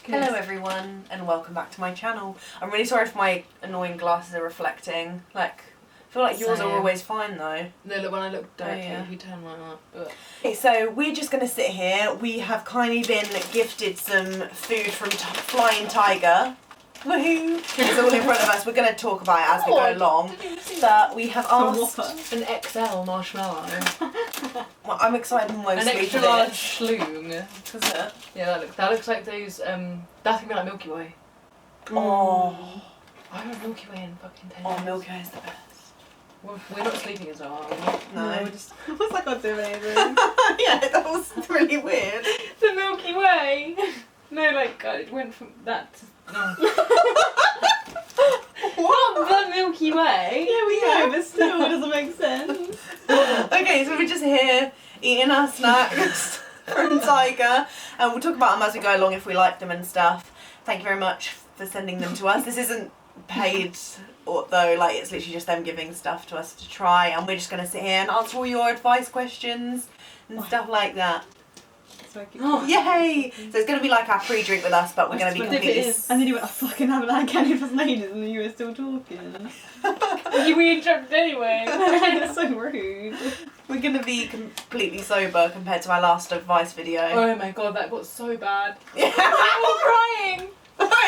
Hello everyone and welcome back to my channel. I'm really sorry if my annoying glasses are reflecting. Like, I feel like yours are always fine though. No, look, when I look directly, yeah. if you turn mine up. But... Okay, so we're just going to sit here. We have kindly been gifted some food from Flying Tiger. Woohoo! It's all in front of us. We're going to talk about it as we go along. But we have asked... An XL marshmallow. Well, I'm excited mostly An extra for large this. schloong. Is it? Yeah, that looks like those, that's gonna be like Milky Way. Oh. I want Milky Way in fucking 10 Oh, years. Milky Way is the best. We're not sleeping as well, are we? No. We're just... What's that got to do with anything? Yeah, that was really weird. The Milky Way! No, like, God, it went from that to... No. What? Not the Milky Way! Yeah, we know, but still, it doesn't make sense. Okay, so we're just here eating our snacks from Tiger, and we'll talk about them as we go along if we like them and stuff. Thank you very much for sending them to us. This isn't paid, though, like it's literally just them giving stuff to us to try, and we're just going to sit here and answer all your advice questions and stuff like that. Oh, yay! So it's going to be like our pre-drink with us, but we're going to be completely... And then you went, I fucking haven't had candy for ages, and then you were still talking. We interrupted anyway. That's so rude. We're going to be completely sober compared to our last advice video. Oh my god, that got so bad. Yeah. I'm all crying!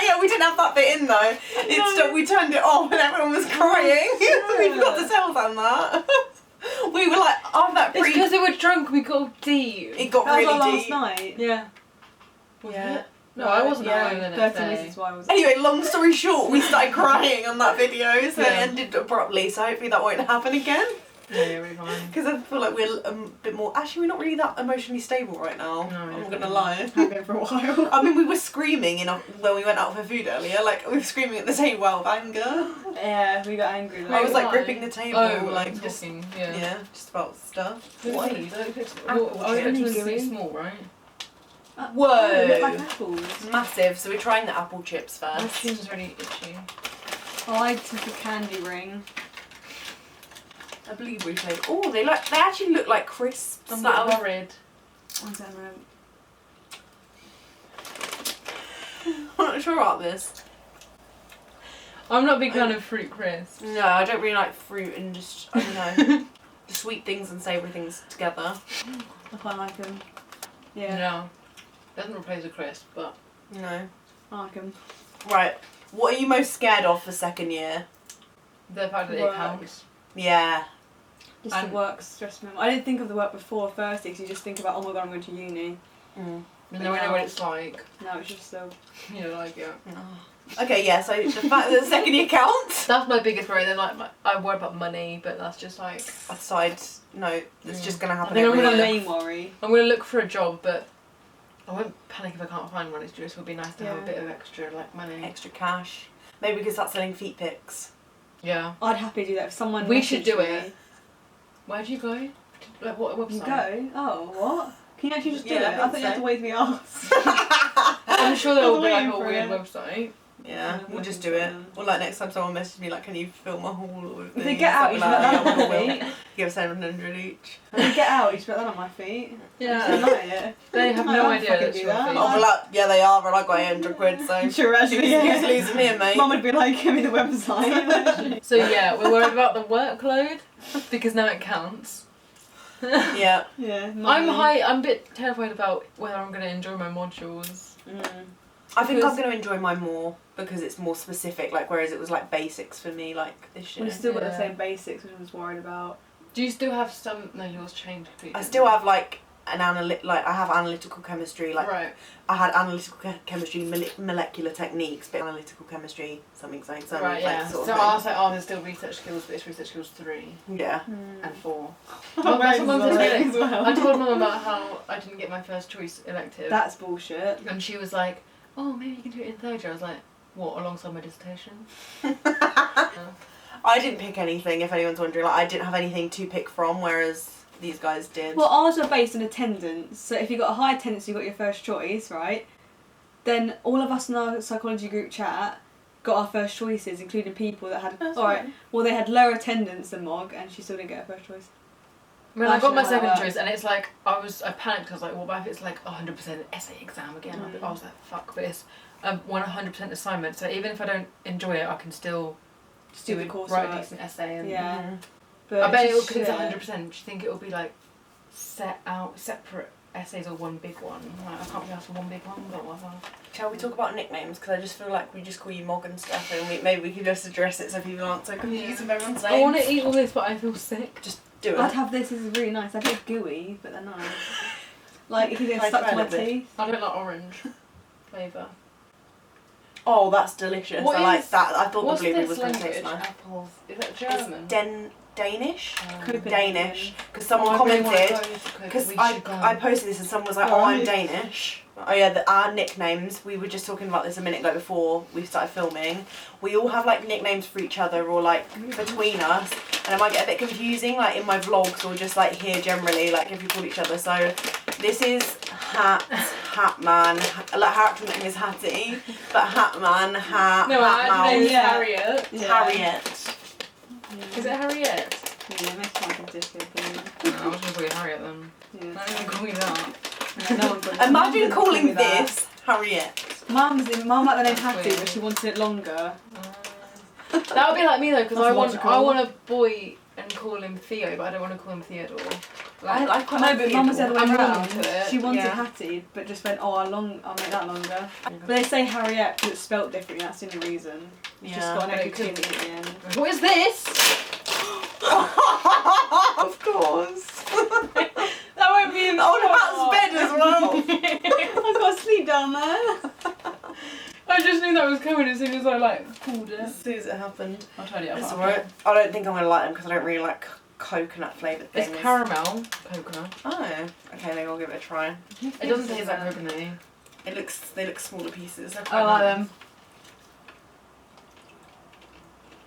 Yeah, we didn't have that bit in though. It's we turned it off and everyone was crying. We forgot to tell them that. We were like, on that It's because they were drunk, we got deep. It got That was really our deep. last night. Yeah. Yeah. No, I wasn't Yeah, alone the next 13 day. reasons why I was... Anyway, long story short, we started crying on that video, so Yeah. it ended abruptly, so hopefully that won't happen again. Yeah, we're fine. Because I feel like we're a bit more... Actually, we're not really that emotionally stable right now. No, I'm we're not going to not. lie. I've been for a while. I mean, we were screaming when we went out for food earlier, like, we were screaming at the table out of anger. Yeah, we got angry. I was like why? gripping the table, Oh, like, just... talking, yeah. Yeah, just about stuff. What? Apple I expected them to be chips. small, right? Whoa! They look like apples. Massive, so we're trying the apple chips My first. chin's really itchy. I took a candy ring. A blueberry flavour. Oh, they actually look like crisps. I'm that not worried. I don't know. I'm not sure about this. I'm not a big fan of fruit crisps. No, I don't really like fruit and just, I don't know, the sweet things and savoury things together. I quite like them. Yeah, No. Doesn't replace a crisp, but... No. I like them. Right, what are you most scared of for second year? The fact that Work. it counts. Yeah. Just And- the work stressed me. I didn't think of the work before firstly, because you just think about, oh my god, I'm going to uni. Mm. And then we know what it's like. No, it's just so... You know, like, yeah. Okay, yeah, so the fact that the second year counts. That's my biggest worry. Then, like, I worry about money, but that's just like... Aside note, it's just going to happen I think every I'm My gonna year. main worry. I'm going to look for a job, but I won't panic if I can't find one. It just would be nice to have a Yeah. bit of extra, like, money. Extra cash. Maybe we could start selling feet pics. Yeah. I'd happily do that if someone We should messaged do me. it. Where'd you go? Like, what website? You go? Oh, what? Can you actually just do Yeah, it? I I think thought you had so. to wait to be asked. I'm sure there will be like waiting a for weird it. website. Yeah, Yeah, we'll just looking do for it. them. Or like next time someone messages me like, can you film a haul with If these? they get out, you should let that on my feet. Give us 700 each. If they get out, you should let that on my feet. Yeah. Just deny it. They have I no don't idea fucking that's do your that. feet. Oh, well, like, yeah, they are, and I got 800 quid, so Sure, actually, yeah. who's losing here, mate? Mum would be like, give me the website. So yeah, we're worried about the workload because now it counts. Yeah. Yeah. I'm a bit terrified about whether I'm going to enjoy my modules. I think Because- I'm going to enjoy mine more because it's more specific, like, whereas it was like basics for me, like, this year. We've still got the Yeah. same basics, which I was worried about. Do you still have some? No, yours changed completely. I still have, like, I have analytical chemistry, like, Right. I had analytical chemistry, molecular techniques, but analytical chemistry, something, Right, like, yeah. sort So of I was like, oh, there's still research skills, but it's research skills 3 thing. Yeah. and 4. Well, that's what Mum said to me. as well. I told Mum about how I didn't get my first choice elective. That's bullshit. And she was like, oh, maybe you can do it in third year. I was like, what, alongside my dissertation? I didn't pick anything, if anyone's wondering. Like, I didn't have anything to pick from, whereas these guys did. Well, ours were based on attendance. So if you got a high attendance, you got your first choice, right? Then all of us in our psychology group chat got our first choices, including people that had. That's All right. fine. Well, they had lower attendance than Mog, and she still didn't get her first choice. I mean, I got my Actually, second that choice, and it's like I panicked. I was like, well, what if it's like 100% essay exam again? I was like, fuck, but it's 100% assignment. So even if I don't enjoy it, I can still do the coursework. write a decent essay. And Yeah. But I bet it's it'll, because it's shit. 100%. Do you think it'll be like set out separate essays or one big one? Like, I can't be asked for one big one, but whatever. Shall we talk about nicknames? Because I just feel like we just call you Mog and stuff, and maybe we could just address it so people aren't so confused with everyone's names. I want to eat all this, but I feel sick. Just do it. I'd have this is really nice. They're a bit gooey, but they're nice. Like if you get Can I stuck try to my a bit? teeth. I don't like orange flavour. Oh, that's delicious. What I like is- that. I thought the What's blueberry this was going to language? taste nice. Apples. Is that It's German? Danish? Copenhagen. Danish. Because someone Oh, I really wanna commented, go to because Copenhagen. We should go. I posted this and someone was like, oh, I'm Danish. Oh yeah, our nicknames, we were just talking about this a minute ago before we started filming. We all have like nicknames for each other or like between us, and it might get a bit confusing like in my vlogs or just like here generally, like if we call each other. So this is Hatman, like her actual name is Hattie, but Hatman, No, our actual name is Yeah. Harriet. Harriet. Is it Harriet? Yeah, makes my dickhead thing. No, I was going to call you Harriet then. Yeah. I didn't even call you that. No, no one got- Imagine no one calling called me that. this Harriet. Mum like the name That's Hattie, weird. but she wanted it longer. That would be like me though, because That's I want logical. a boy and call him Theo, but I don't want to call him Theodore. I quite No, like but Mum was the other way I'm around. wrong to it. She wanted Yeah. Hattie, but just went, oh, I'll make that longer. But they say Harriet because it's spelt differently, that's the only reason. It's just got an But it extra could T at the end. What is this? Of course. That won't be in the Oh, that's bed as well. I've got to sleep down there. I just knew that was coming as soon as I like pulled it. As soon as it happened. I'll tidy it up. It's after. alright. I don't think I'm going to like them because I don't really like coconut flavoured things. It's caramel, coconut. Oh, okay, maybe I'll give it a try. It doesn't taste that coconutty. They look smaller pieces. They're I quite like nice. them.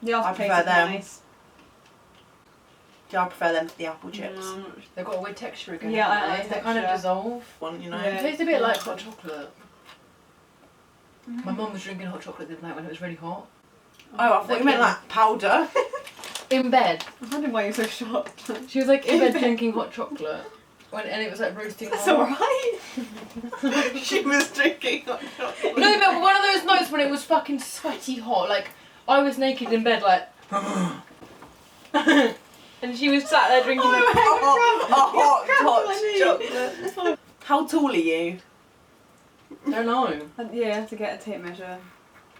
The I aftertaste prefer is them. nice. Yeah, I prefer them to the apple chips. No, I'm not- They've got a weird texture again. Yeah, I haven't like they kind of texture. dissolve. One, you know. Yeah. It tastes a bit like hot chocolate. My mum was drinking hot chocolate the other night when it was really hot. Oh, I thought you meant like powder. In bed. I was wondering why you're so shocked. She was like in bed drinking hot chocolate. And it was like roasting That's hot. alright. She was drinking hot chocolate. No, but one of those nights when it was fucking sweaty hot, like I was naked in bed like and she was sat there drinking A hot chocolate. How tall are you? I don't know. Yeah, to get a tape measure.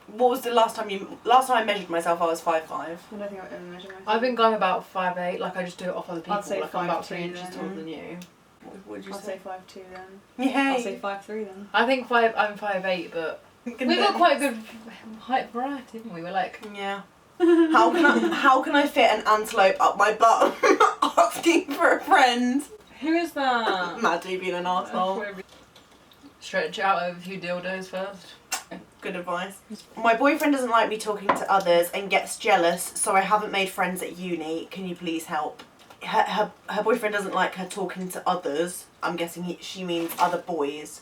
What was the last time I measured myself? I was 5'5". I don't think I've ever measured myself. I think I'm about 5'8", like I just do it off other people, I'd say like I'm about 5'2" 3 inches then. taller than you. What would you I'll say? say 5'2" then. Yay. I'll say 5'3" then. I think I'm 5'8", but we've got quite a good height variety, haven't we? We're like, Yeah. How can I fit an antelope up my butt? Asking for a friend. who is that? Maddie being an arsehole. Stretch out over a few dildos first. Good advice. My boyfriend doesn't like me talking to others and gets jealous, so I haven't made friends at uni. Can you please help? Her boyfriend doesn't like her talking to others. I'm guessing she means other boys.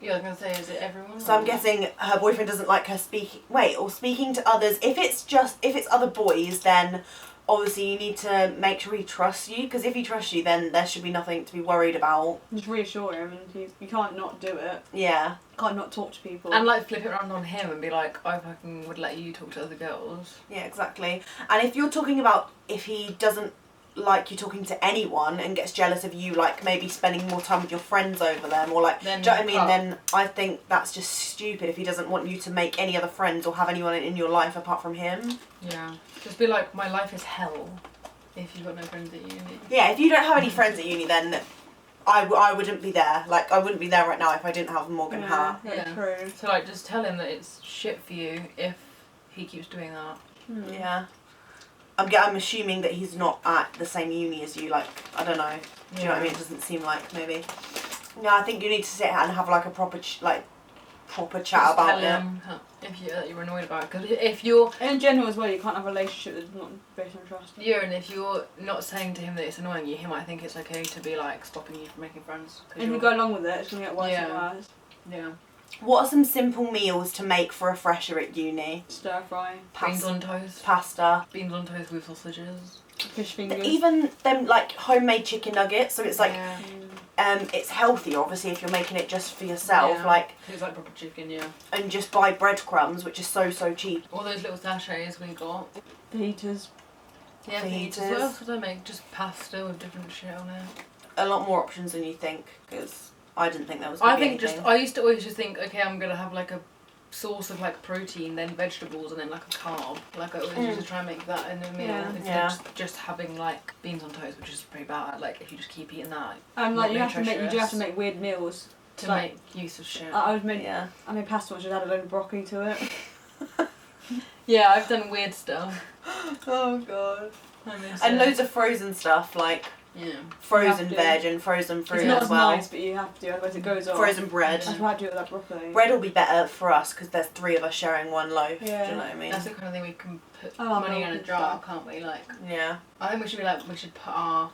Yeah, I was gonna say, is it everyone? So I'm guessing her boyfriend doesn't like her speaking to others. If it's other boys, then obviously you need to make sure he trusts you, because if he trusts you, then there should be nothing to be worried about. Just reassure him, and you can't not do it. Yeah. Can't not talk to people. And like flip it around on him and be like, I fucking would let you talk to other girls. Yeah, exactly. And if you're talking about if he doesn't like you talking to anyone and gets jealous of you, like maybe spending more time with your friends over them, or like, Then do you know what I mean? cut. Then I think that's just stupid if he doesn't want you to make any other friends or have anyone in your life apart from him. Yeah. Just be like, my life is hell if you've got no friends at uni. Yeah, if you don't have any friends at uni, then I wouldn't be there. Like, I wouldn't be there right now if I didn't have Morgan Hart. Very Yeah. true. So like, just tell him that it's shit for you if he keeps doing that. Yeah. I'm assuming that he's not at the same uni as you, like, I don't know. Do you know what I mean? It doesn't seem like, maybe. No, I think you need to sit and have like a proper chat Just about tell it. him if you're annoyed about it. Because if you're In general as well, you can't have a relationship that's not based on trust. and if you're not saying to him that it's annoying you, he might think it's okay to be like stopping you from making friends. 'Cause And if you you're- go along with it, it's going to get worse Yeah. and worse. yeah. What are some simple meals to make for a fresher at uni? Stir fry. Beans on toast. Pasta. Beans on toast with sausages. Fish fingers. Even them like homemade chicken nuggets, so it's like Yeah. it's healthier obviously if you're making it just for yourself, Yeah. like, It's like proper chicken, yeah. and just buy breadcrumbs, which is so cheap. All those little sachets we got. Fajitas. Yeah, Fajitas. fajitas. What else did I make? Just pasta with different shit on it. A lot more options than you think, because I didn't think there was. I think I used to always just think, okay, I'm gonna have like a source of like protein, then vegetables, and then like a carb. Like I always used to try and make that in a meal instead of just having like beans on toast, which is pretty bad. Like if you just keep eating that. Like you do have to make weird meals to like, make use of shit. I made pasta once, just added a load of broccoli to it. Yeah, I've done weird stuff. Oh god. And loads of frozen stuff, like frozen veg and frozen fruit it's not as well. nice, but you have to, otherwise it goes off. Frozen bread. That's why I do it with that broccoli. Bread will be better for us because there's 3 of us sharing one loaf. Yeah. Do you know what I mean? That's the kind of thing we can put Oh, money in a milk jar, and stuff. can't we? Like, Yeah. I think we should put our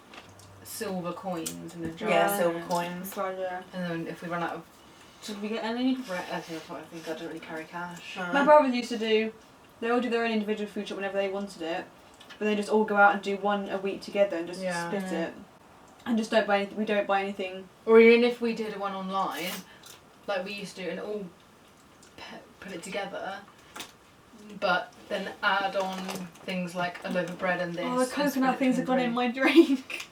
silver coins in a jar. Yeah, silver coins. Right. And then if we run out of Did we get any? bread, I think I don't really carry cash. My brothers used to do. They all do their own individual food shop whenever they wanted it, but they just all go out and do one a week together and just split it, and just don't buy anything. We don't buy anything. Or even if we did one online, like we used to, and all put it together, but then add on things like a loaf of bread and this. Oh, the and split coconut it things have between gone in my drink.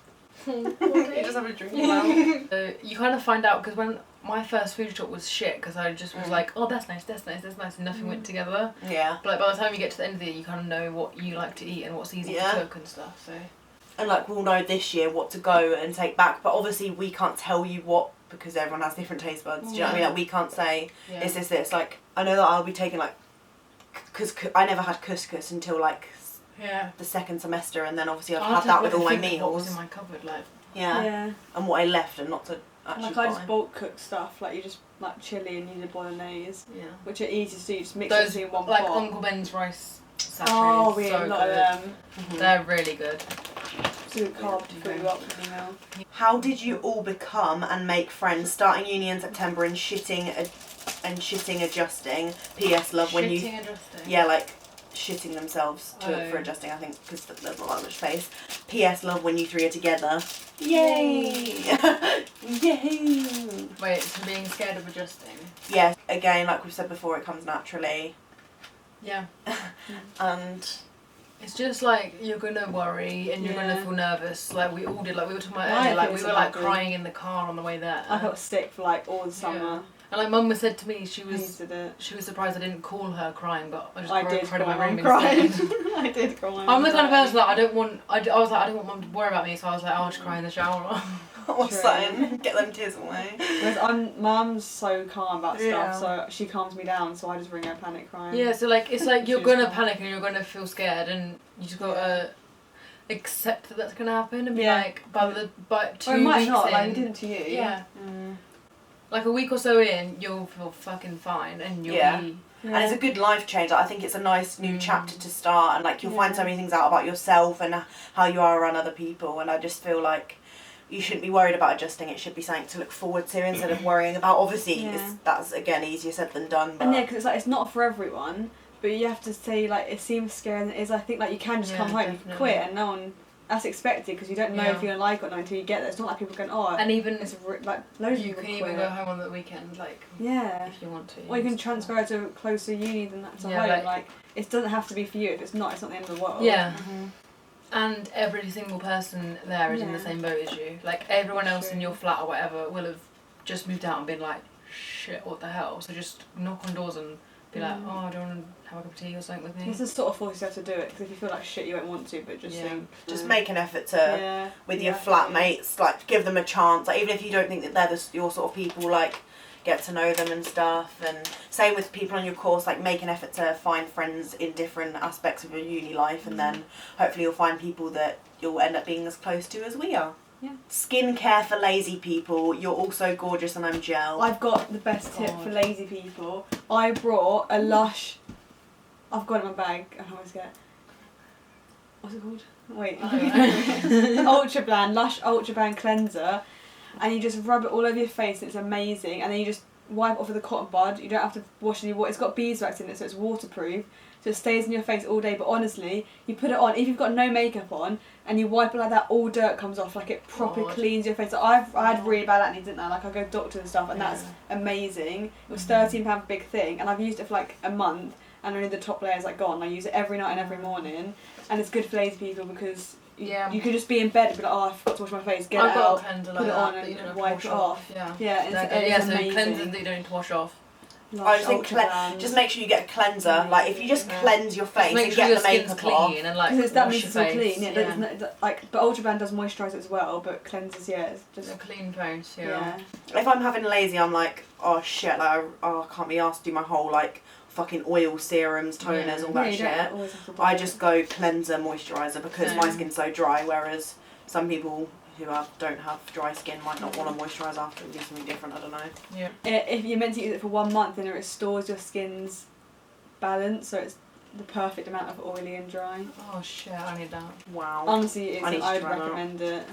You just have a drink. Well, you kind of find out because when my first food shop was shit, because I just was like, oh, that's nice, and nothing went together. Yeah. But like by the time you get to the end of the year, you kind of know what you like to eat and what's easy to cook and stuff. So. And like we'll know this year what to go and take back, but obviously we can't tell you what because everyone has different taste buds. Do you know what I mean? Like we can't say is this. Like I know that I'll be taking like, because I never had couscous until like the second semester, and then obviously I've had that with all my meals. What was in my cupboard, like. Yeah. And what I left and not to actually Like buy. I just bulk cook stuff, like you just like chili and you do bolognese. Yeah. Which are easy to do, you just mix Those it in one like pot. Uncle Ben's rice sachets. Oh, we so ate a lot good. of them. They're really good. So carb food up with you now. How did you all become and make friends? Starting uni in September and shitting adjusting. P.S. Love when you. Shitting adjusting. Yeah, like shitting themselves for adjusting. I think because there's not that much space. P.S. Love when you 3 are together. Yay! Yay! Wait, so being scared of adjusting? Yeah. Again, like we've said before, it comes naturally. Yeah. And. It's just like you're gonna worry and you're gonna feel nervous. Like we all did. Like we were talking about I earlier. Like we feel were like so crying in the car on the way there. I got sick for like all the summer. Yeah. And like Mum was said to me, she was Hated it. surprised I didn't call her crying, but I just I did cried in my cry. room Cried. instead. I did cry. I'm the kind of person that I was like I don't want Mum to worry about me, so I was like I'll just cry in the shower. What's that? Get them tears away. Whereas Mum's so calm about stuff, so she calms me down, so I just ring her panic crying. Yeah, so like it's like you're She was gonna calm. panic and you're gonna feel scared, and you just gotta accept that that's gonna happen and be Yeah. like by 2 Or it might weeks not, in, like it didn't to you. yeah, Mm. like a week or so in, you'll feel fucking fine and you'll be. And it's a good life change. I think it's a nice new chapter to start, and like you'll find so many things out about yourself and how you are around other people. And I just feel like you shouldn't be worried about adjusting. It should be something to look forward to instead of worrying about. Obviously, that's again easier said than done. But And yeah, because it's like it's not for everyone, but you have to say like it seems scary and it is. I think like you can just come home, definitely. quit, and no one. That's expected because you don't know if you're gonna like it or not until you get there. It's not like people going, oh, And even it's like loads of you people can even quit. go home on the weekend, like Yeah. if you want to. Or you can transfer to a closer uni than that to Yeah, home. Like it doesn't have to be for you. If it's not the end of the world. Yeah. And every single person there is in the same boat as you. Like everyone else in your flat or whatever will have just moved out and been like, shit, what the hell? So just knock on doors and be like, oh, do you want to have a cup of tea or something with me? It's just sort of force yourself to do it because if you feel like shit, you won't want to. But just think, just make an effort to with your flatmates, like give them a chance. Like even if you don't think that they're your sort of people, like get to know them and stuff. And same with people on your course, like make an effort to find friends in different aspects of your uni life, and then hopefully you'll find people that you'll end up being as close to as we are. Yeah. Skincare for lazy people. You're also gorgeous and I'm gel. I've got the best tip for lazy people. I brought a Lush. I've got it in my bag. I always get. What's it called? Wait. Ultra Blend, Lush Ultra Blend cleanser, and you just rub it all over your face. And it's amazing. And then you just wipe off with a cotton bud. You don't have to wash any water. It's got beeswax in it, so it's waterproof. So it stays in your face all day. But honestly, you put it on, if you've got no makeup on, and you wipe it like that, all dirt comes off. Like it properly cleans your face. So I had really bad acne, didn't I? Like I go to doctors and stuff, and that's amazing. It was £13 big thing, and I've used it for like a month, and only the top layer's like gone. I use it every night and every morning, and it's good for lazy people because you could just be in bed and be like, oh, I forgot to wash my face. Get it out, put it on, and wipe it off. Yeah, it's so amazing. cleanser that you don't need to wash off. I just think just make sure you get a cleanser. Like if you just cleanse your face and sure get the makeup off, and like because that wash makes your it so face. clean. But Ultra Band does moisturise as well, but cleanses, it's just a clean face. Yeah. If I'm having lazy, I'm like, oh shit, like I can't be asked to do my whole like fucking oil serums, toners, all that shit. I just go cleanser, moisturiser because my skin's so dry. Whereas some people who don't have dry skin might not want to moisturise after and do something different. I don't know. Yeah. If you're meant to use it for 1 month, then it restores your skin's balance, so it's the perfect amount of oily and dry. Oh shit, I need that. Wow. Honestly, I'd recommend it.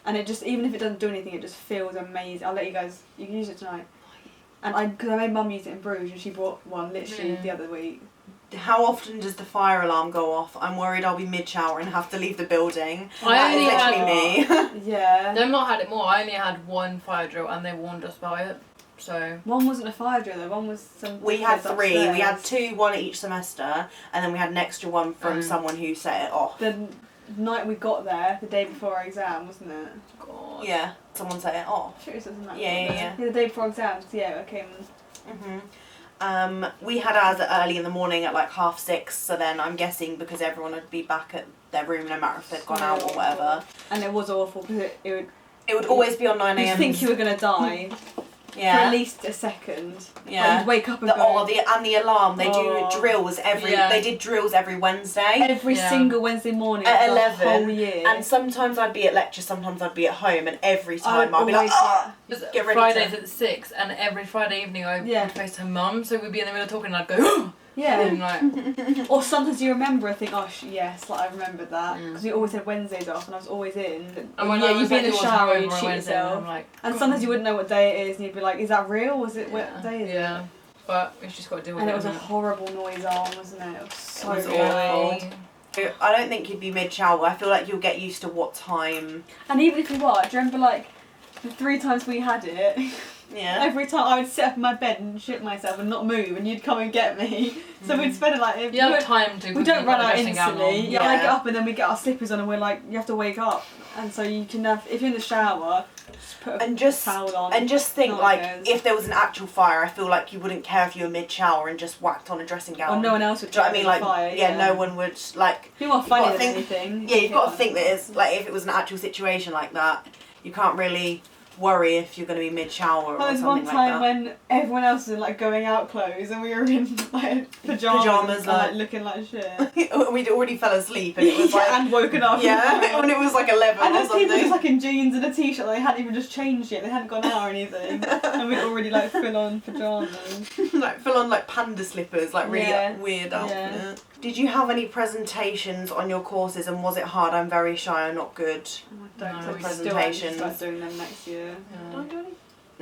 And it just, even if it doesn't do anything, it just feels amazing. I'll let you guys, you can use it tonight. And because I made Mum use it in Bruges, and she bought one literally the other week. How often does the fire alarm go off? I'm worried I'll be mid-shower and have to leave the building. I only had me. Yeah. They've not had it more. I only had one fire drill and they warned us about it. So one wasn't a fire drill though. One was some. We had 3. Upstairs. We had 2, one each semester, and then we had an extra one from someone who set it off. The night we got there, the day before our exam, wasn't it? God. Yeah. Someone set it off. Sure, it was that Yeah. The day before exams. Yeah, it came. We had ours early in the morning at like 6:30, so then I'm guessing because everyone would be back at their room no matter if they'd gone out or whatever. And it was awful because it would always be on 9 a.m. You'd think you were going to die. For at least a second. Yeah. Like you'd wake up and go. The alarm. They do drills every. They did drills every Wednesday. Every single Wednesday morning at for 11. The whole year. And sometimes I'd be at lecture, sometimes I'd be at home, and every time I'd be like, get ready. Fridays at 6, and every Friday evening I would FaceTime Mum, so we'd be in the middle of talking, and I'd go. Yeah. And then, or sometimes you remember and think, oh yes, like I remembered that because we always had Wednesdays off and I was always in. And you'd be in the shower and you'd shoot Wednesday, yourself. And sometimes you wouldn't know what day it is and you'd be like, is that real? Was it what day is it? Yeah. But it's just got to deal with it. And it was a horrible noise alarm, wasn't it? It was so awful. I don't think you'd be mid-shower. I feel like you'll get used to what time. And even if you were, do you remember like the 3 times we had it? Yeah. Every time I would sit up in my bed and shit myself and not move, and you'd come and get me. So we'd spend it like. You have time to. We don't run out instantly. Yeah. I get up and then we get our slippers on and we're like, you have to wake up, and so you can have if you're in the shower, just put a towel on. And just think if there was an actual fire, I feel like you wouldn't care if you were mid-shower and just whacked on a dressing gown. Or no one else would. Do you know what I mean? Like fire, no one would like. You're more funny than anything. Yeah, you've got to think that it's like if it was an actual situation like that, you can't really worry if you're going to be mid-shower or something like that. There was one time when everyone else was in like going out clothes and we were in like pyjamas and, like looking like shit. We'd already fell asleep and it was like and woken up. Yeah, when it was like 11 and or there's something. people just like in jeans and a t-shirt. They hadn't even just changed yet. They hadn't gone out or anything, and we'd already like full on pyjamas. Like full on like panda slippers, like really weird outfit. Yeah. Did you have any presentations on your courses and was it hard? I'm very shy, I'm not good. Don't for presentations. Start doing them next year. Don't do any?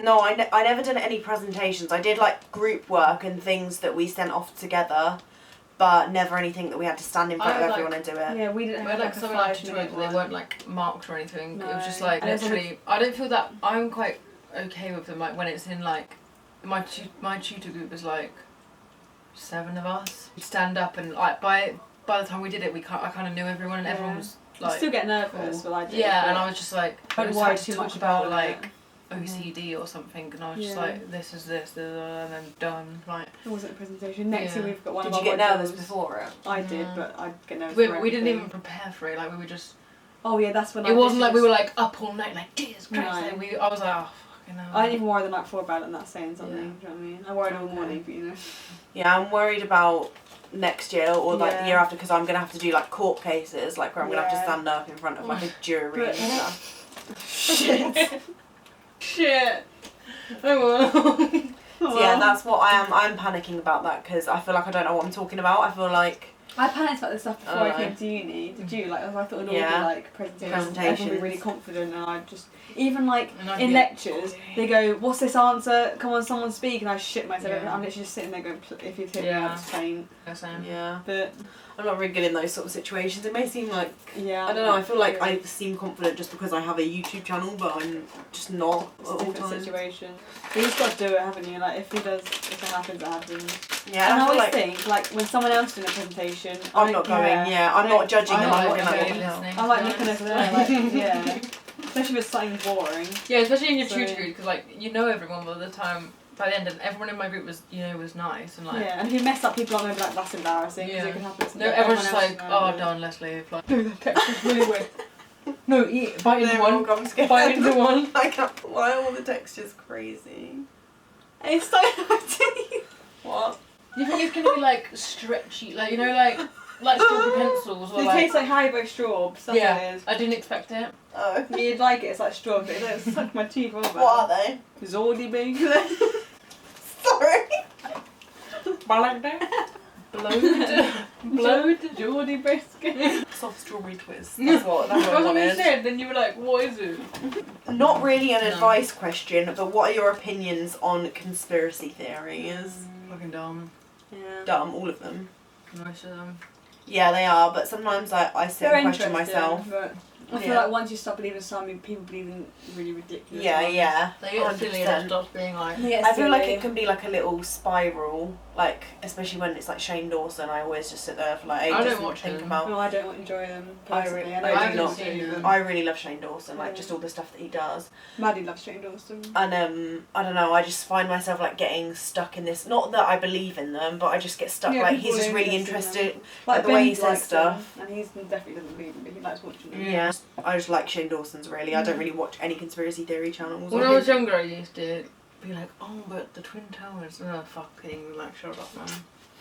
No, I never did any presentations. I did like group work and things that we sent off together, but never anything that we had to stand in front of everyone and do it. Yeah, we didn't have like some tutorials, they weren't like marked or anything. No. It was just like literally. I don't feel that I'm quite okay with them. Like when it's in like my tutor group was like 7 of us. We'd stand up and like by the time we did it, I kind of knew everyone and everyone was like. I still get nervous, but I did. Yeah, and I was just like, I was had too to much talk about it. like OCD or something, and I was just like, this is this, and then done. Like it wasn't a presentation. Next year we've got one. Did of you our get nervous modules. before it? I did, but I get nervous. We didn't even prepare for it. Like we were just. Oh yeah, that's when. It wasn't like we were like up all night, like Jesus Christ. No. I was like, oh fucking hell. I didn't even worry the night before about it and that's saying something. Do you know what I mean? I worried all morning, but you know. Yeah, I'm worried about next year or like the year after because I'm gonna have to do like court cases, like where I'm gonna have to stand up in front of like a jury and stuff. Shit. Shit. Oh well. So yeah, that's what I'm panicking about that because I feel like I don't know what I'm talking about. I feel like I panicked about this stuff before I Oh. came to uni. Did you? Like, I thought it would all Yeah. be like presentations. Everyone would be really confident, and I just even like And I'd in be lectures like, they go, "What's this answer? Come on, someone speak," and I shit myself. Yeah. I'm literally just sitting there going, "If you hit me, Yeah. I'll just faint." Same. Yeah. But I'm not really good in those sort of situations. It may seem like, yeah, I don't know, I feel like I seem confident just because I have a YouTube channel, but I'm just not It's at a all different times. situation. You just got to do it, haven't you? Like if it happens, it happens. Yeah, And I I feel always like think like when someone else doing a presentation, I'm I not don't going, care. yeah, I'm not judging them, I'm like looking at really them. listening. I'm like looking over there, like yeah. Especially if it's something boring. Yeah, especially in your So- tutor group, because like you know everyone by the time. By the end, and everyone in my group was nice and like. Yeah, and if you mess up, people aren't going to be like, that's embarrassing, because Yeah. it can happen to No, everyone's just like, oh, darn, Leslie. Like, no, that text is really weird. No, eat, bite into one. I'm scared. Bite into one. I can't, why are all the textures crazy? It's so hard. What? You think it's gonna be like stretchy, like you know, like strawberry pencils or It like. tastes like Haribo straw, that's what Yeah, it is. I didn't expect it. Oh. You'd like it, it's like strawberry, it suck my teeth over. What are they? Zordy big. Sorry. Blowed, blowed. Geordie biscuit. Soft strawberry twist. That's what I That's what we wanted. said. Then you were like, what is it? Not really an No. advice question, but what are your opinions on conspiracy theories? Fucking dumb. Yeah. Dumb, all of them. Most of them. Yeah, they are, but sometimes I sit They're and question interesting, myself. but I feel Yeah. like once you stop believing some, people believe in really ridiculous Yeah, ones. yeah. They get silly and 100%. stop being like. I feel like it can be like a little spiral, like especially when it's like Shane Dawson. I always just sit there for like ages I don't and watch think him. about. No, I don't enjoy them I personally. really- and I I do haven't not. seen them. I really love Shane Dawson, like Yeah. just all the stuff that he does. Maddie loves Shane Dawson. And I don't know, I just find myself like getting stuck in this. Not that I believe in them, but I just get stuck. Yeah, like people he's just are really interested in interested. Like the Ben way he says likes them, stuff. and he's definitely doesn't believe in me. He likes watching them. Yeah, I just like Shane Dawson's really. I don't really watch any conspiracy theory channels. When or I was anything. younger, I used to be like, oh, but the Twin Towers, fucking, like, shut up, man.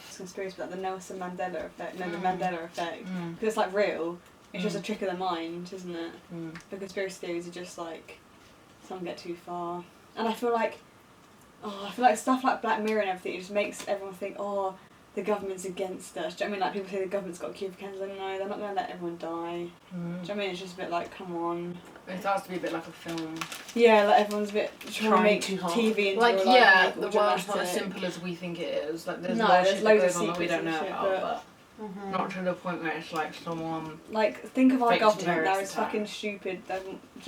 It's conspiracy about the Nelson Mandela effect. No, the Mm. Mandela effect. Mm. Because it's like real. It's just a Mm. trick of the mind, isn't it? Mm. The conspiracy theories are just like some get too far, and I feel like stuff like Black Mirror and everything. It just makes everyone think, oh, the government's against us. Do you know what I mean? Like people say the government's got a cure for cancer. No, they're not going to let everyone die. Do you know what I mean? It's just a bit like, come on. It starts to be a bit like a film. Yeah, like everyone's a bit trying to make too hard. TV into Like, real life, yeah, make it the all world's not as dramatic. simple as we think it is. Like, there's No, loads there's of shit loads that of goes on that we secrets don't know and shit, about, but- but not to the point where it's like someone. Like, think of our Fake government now, terrorist it's attack. fucking stupid. Do you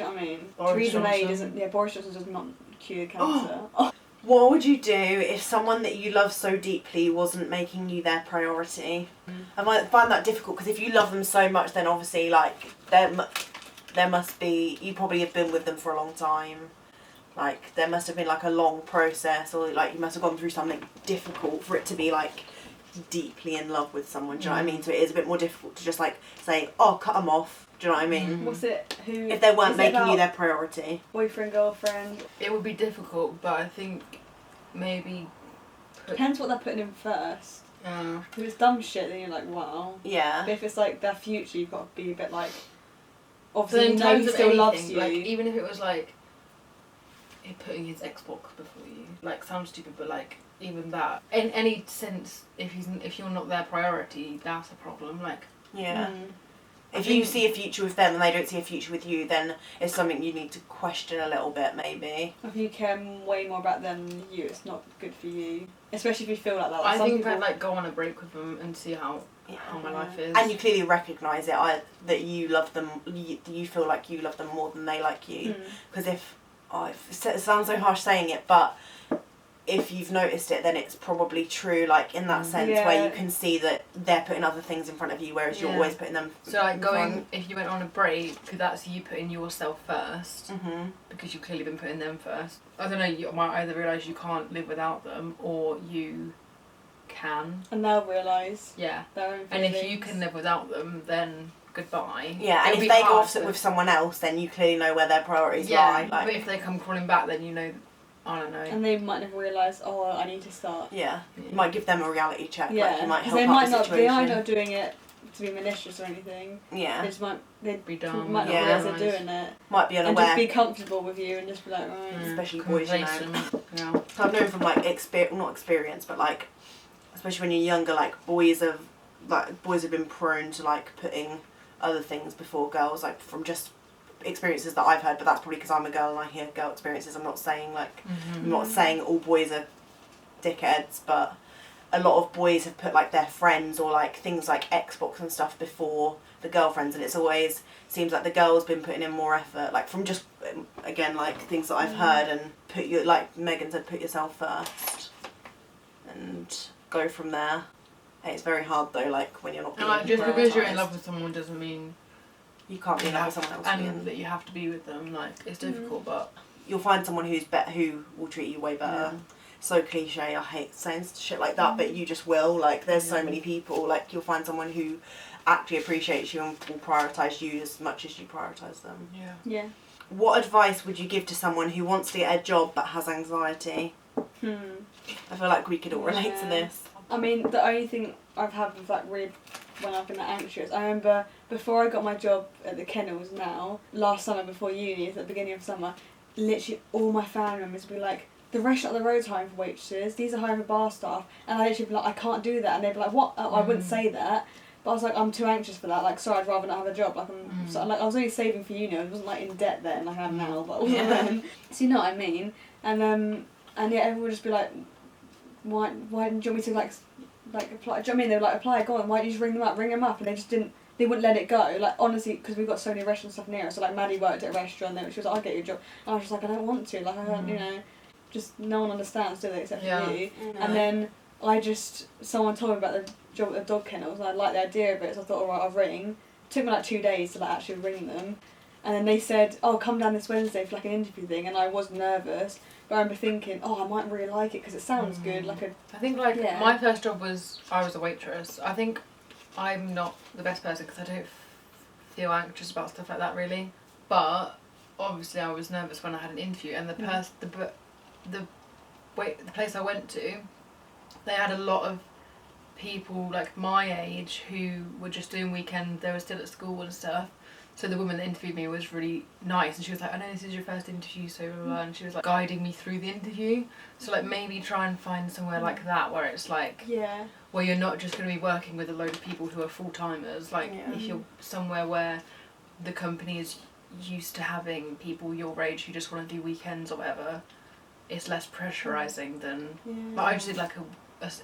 know what I mean? Boris Theresa May Johnson. doesn't, Boris Johnson does not cure cancer. Oh. What would you do if someone that you love so deeply wasn't making you their priority? I might find that difficult because if you love them so much, then obviously like there must be, you probably have been with them for a long time. Like there must have been like a long process, or like you must have gone through something difficult for it to be like deeply in love with someone. Do you know what I mean? So it is a bit more difficult to just like say, oh, cut them off. Do you know what I mean? What's it? Who? If they weren't is it making you about their priority. boyfriend, girlfriend. It would be difficult, but I think maybe. Depends what they're putting in first. If it's dumb shit, then you're like, wow. Yeah. But if it's like their future, you've got to be a bit like. So Obviously, in you know terms he of still anything, loves you. like even if it was like him putting his Xbox before you, like sounds stupid, but like even that, in any sense, if you're not their priority, that's a problem. Like Yeah. Mm. If you see a future with them and they don't see a future with you, then it's something you need to question a little bit, maybe. If you care way more about them than you, it's not good for you. Especially if you feel like that. Like I some think people, I'd like go on a break with them and see how my life is. And you clearly recognise it, that you love them, you feel like you love them more than they like you. Because it sounds so harsh saying it, but if you've noticed it, then it's probably true, like in that sense where you can see that they're putting other things in front of you, whereas you're always putting them So like in going, front. if you went on a break, that's you putting yourself first, Mhm. because you've clearly been putting them first. I don't know, you might either realise you can't live without them, or you can. And they'll realise Yeah. their own And if you feelings. can live without them, then goodbye. Yeah, and It'll if be they go hard, off but- with someone else, then you clearly know where their priorities yeah, lie. Like, but if they come crawling back, then you know, I don't know. And they might never realise, oh, I need to start. yeah, you might give them a reality check. Yeah, Like you might because help they out might the not. situation. They might not doing it to be malicious or anything. Yeah, They just might. They Be dumb. might not Yeah. realise they're doing it, might be and unaware. just be comfortable with you and just be like, right. especially boys, you know. Complacent, yeah. I've known from like not experience, but like, especially when you're younger, like boys have like boys have been prone to like putting other things before girls, like from just experiences that I've heard, but that's probably because I'm a girl and I hear girl experiences. I'm not saying like I'm not saying all boys are dickheads, but a lot of boys have put like their friends or like things like Xbox and stuff before the girlfriends, and it's always seems like the girl's been putting in more effort, like from just again like things that I've heard, and put your, like Megan said, put yourself first and go from there. And it's very hard though, like when you're not being just because you're in prioritised. love with someone doesn't mean You can't be in love with someone else, and that you have to be with them. Like it's difficult, but you'll find someone who will treat you way better. So cliche, I hate saying shit like that, but you just will. Like there's so many people, like you'll find someone who actually appreciates you and will prioritise you as much as you prioritise them. Yeah. What advice would you give to someone who wants to get a job but has anxiety? I feel like we could all relate to this. I mean, the only thing I've had with like really when I've been that anxious, I remember before I got my job at the kennels now, last summer before uni, at the beginning of summer, literally all my family members would be like, the restaurant up the road's hiring for waitresses, these are hiring for bar staff, and I'd literally be like, I can't do that, and they'd be like, what? I wouldn't say that, but I was like, I'm too anxious for that, like, sorry, I'd rather not have a job, like, so, like, I was only saving for uni, I wasn't like in debt then, like I am now, but I wasn't then, so you know what I mean, and yeah, everyone would just be like, why didn't you want me to like apply, do you know what I mean, they were like, apply, go on, why don't you just ring them up, and they just didn't, they wouldn't let it go, like, honestly, because we've got so many restaurants stuff near us, so like, Maddie worked at a restaurant, and she was like, I'll get you a job, and I was just like, I don't want to, like, I don't, you know, just no one understands, do they, except for you, and then someone told me about the job at the dog kennels, and I liked the idea of it, so I thought, alright, I'll ring. It took me like 2 days to like actually ring them, and then they said, oh, come down this Wednesday for like an interview thing, and I was nervous, but I remember thinking, oh, I might really like it because it sounds good, like a... I think like my first job was, I was a waitress. I think I'm not the best person because I don't feel anxious about stuff like that really, but obviously I was nervous when I had an interview, and the place I went to, they had a lot of people like my age who were just doing weekends, they were still at school and stuff, so the woman that interviewed me was really nice, and she was like, I know this is your first interview, so blah, blah, blah, and she was like guiding me through the interview, so like maybe try and find somewhere like that where it's like where you're not just going to be working with a load of people who are full-timers, like if you're somewhere where the company is used to having people your age who just want to do weekends or whatever, it's less pressurising than but I just did like a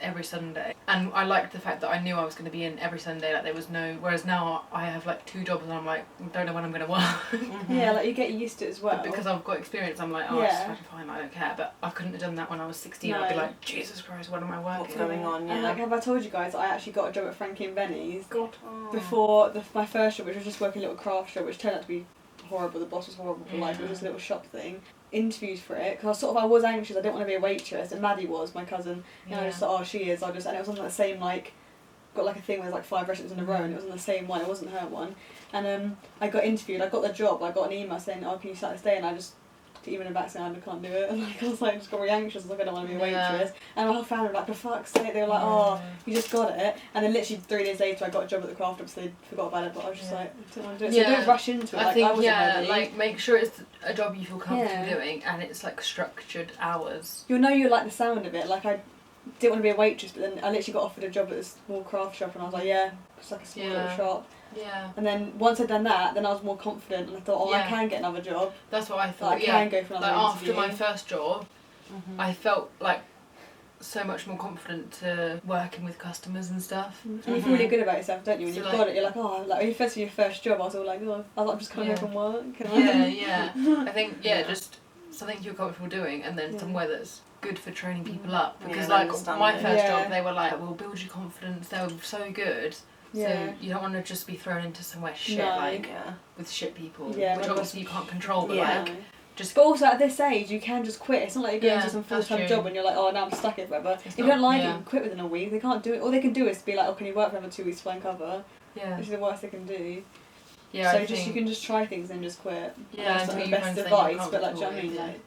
every Sunday, and I liked the fact that I knew I was going to be in every Sunday, like there was no, whereas now I have like 2 jobs and I'm like, don't know when I'm going to work. Yeah, like you get used to it as well. But because I've got experience, I'm like, oh, it's fucking fine, I don't care, but I couldn't have done that when I was 16, I'd be like, Jesus Christ, when am I working? What's going on, And like, have I told you guys, I actually got a job at Frankie and Benny's before my first job, which was just working a little craft shop, which turned out to be horrible, the boss was horrible, but like, it was just a little shop thing. Interviews for it, because I was anxious, I didn't want to be a waitress, and Maddie was, my cousin, and I just thought, oh, she is, and it was on the same, like, got like a thing with like 5 restaurants in a row, and it was on the same one, it wasn't her one, and I got interviewed, I got the job, I got an email saying, oh, can you start this day, and I just, even in back saying, I can't do it, and like, I was like, just got really anxious, I was like, I don't want to be a waitress, and my whole family were like, for fuck's sake, they were like, oh, you just got it, and then literally 3 days later I got a job at the craft shop, so they forgot about it, but I was just like, I didn't want to do it, so don't rush into it, I like, think, I wasn't ready. like, make sure it's a job you feel comfortable doing, and it's like structured hours. You'll know you like the sound of it, like I didn't want to be a waitress, but then I literally got offered a job at a small craft shop, and I was like, yeah, it's like a small little shop. Yeah. And then once I'd done that, then I was more confident, and I thought, oh, I can get another job. That's what I thought. Like, I can go for another interview. After my first job, I felt like so much more confident to working with customers and stuff. And you feel really good about yourself, don't you? When you've got it, you're like, oh, like when you first do your first job, I was all like, oh, I'm just coming here from work. I think just something you're comfortable doing, and then somewhere that's good for training people up. Because like my first job, they were like, we'll build your confidence. They were so good. So you don't want to just be thrown into somewhere shit with shit people, which obviously you can't control. But like, just. But also at this age, you can just quit. It's not like you're going to some full-time job and you're like, oh, now I'm stuck here forever. If you don't like it, you can quit within a week. They can't do it. All they can do is be like, oh, can you work for another 2 weeks to find cover? Yeah. Which is the worst they can do. Yeah. So you can just try things and just quit. Yeah. That's not the best advice, but like, do you know what I mean? Like,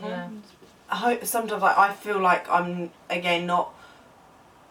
yeah. I hope sometimes like I feel like I'm again not.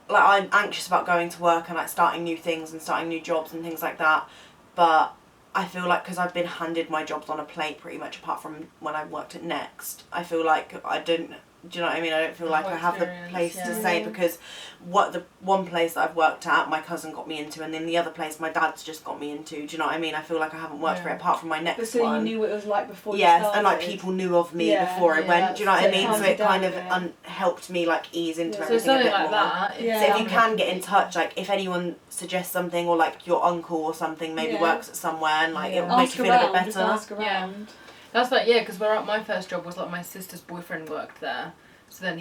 Like I'm anxious about going to work and like starting new things and starting new jobs and things like that, but I feel like because I've been handed my jobs on a plate pretty much apart from when I worked at Next, I feel like I don't Do you know what I mean? I don't feel like I have the place to yeah. say, because what the one place that I've worked at, my cousin got me into, and then the other place my dad's just got me into. Do you know what I mean? I feel like I haven't worked for it apart from my next but so one. you knew what it was like before you Yes, started. and like people knew of me before I went. Do you know what I mean? So it kind of helped me like ease into everything so a bit like more. That, So if you can get in touch, like if anyone suggests something, or like your uncle or something maybe works at somewhere, and like it will make you feel a bit better. Just ask around. That's like, yeah, because my first job was like my sister's boyfriend worked there, so then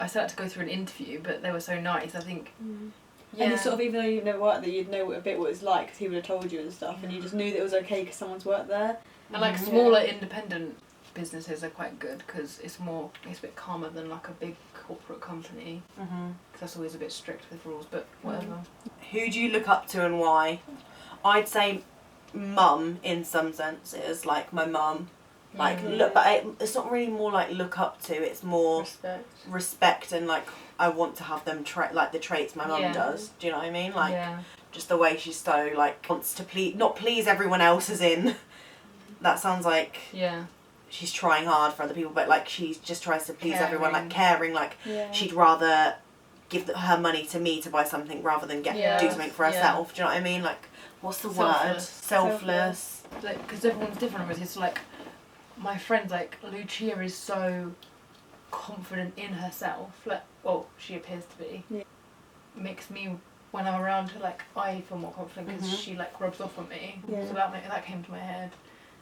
I still had to go through an interview, but they were so nice, I think. Yeah. And you sort of, even though you've never worked there, you'd know a bit what it's like, because he would have told you and stuff, and you just knew that it was okay because someone's worked there. And like smaller independent businesses are quite good, because it's a bit calmer than like a big corporate company, because that's always a bit strict with rules, but whatever. Who do you look up to and why? I'd say mum in some senses, like my mum. Like look, but it's not really more like look up to. It's more respect and like I want to have them like the traits my mum does. Do you know what I mean? Like just the way she's so like wants to not please everyone else, as in that sounds like she's trying hard for other people, but like she just tries to please everyone, like caring. Like she'd rather give her money to me to buy something rather than do something for herself. Do you know what I mean? Like what's the word? Selfless. Like, because everyone's different with it. It's like my friend, like Lucia, is so confident in herself. Like, well, she appears to be. Yeah. Makes me, when I'm around her, like I feel more confident because she like rubs off on me. Yeah. So that came to my head.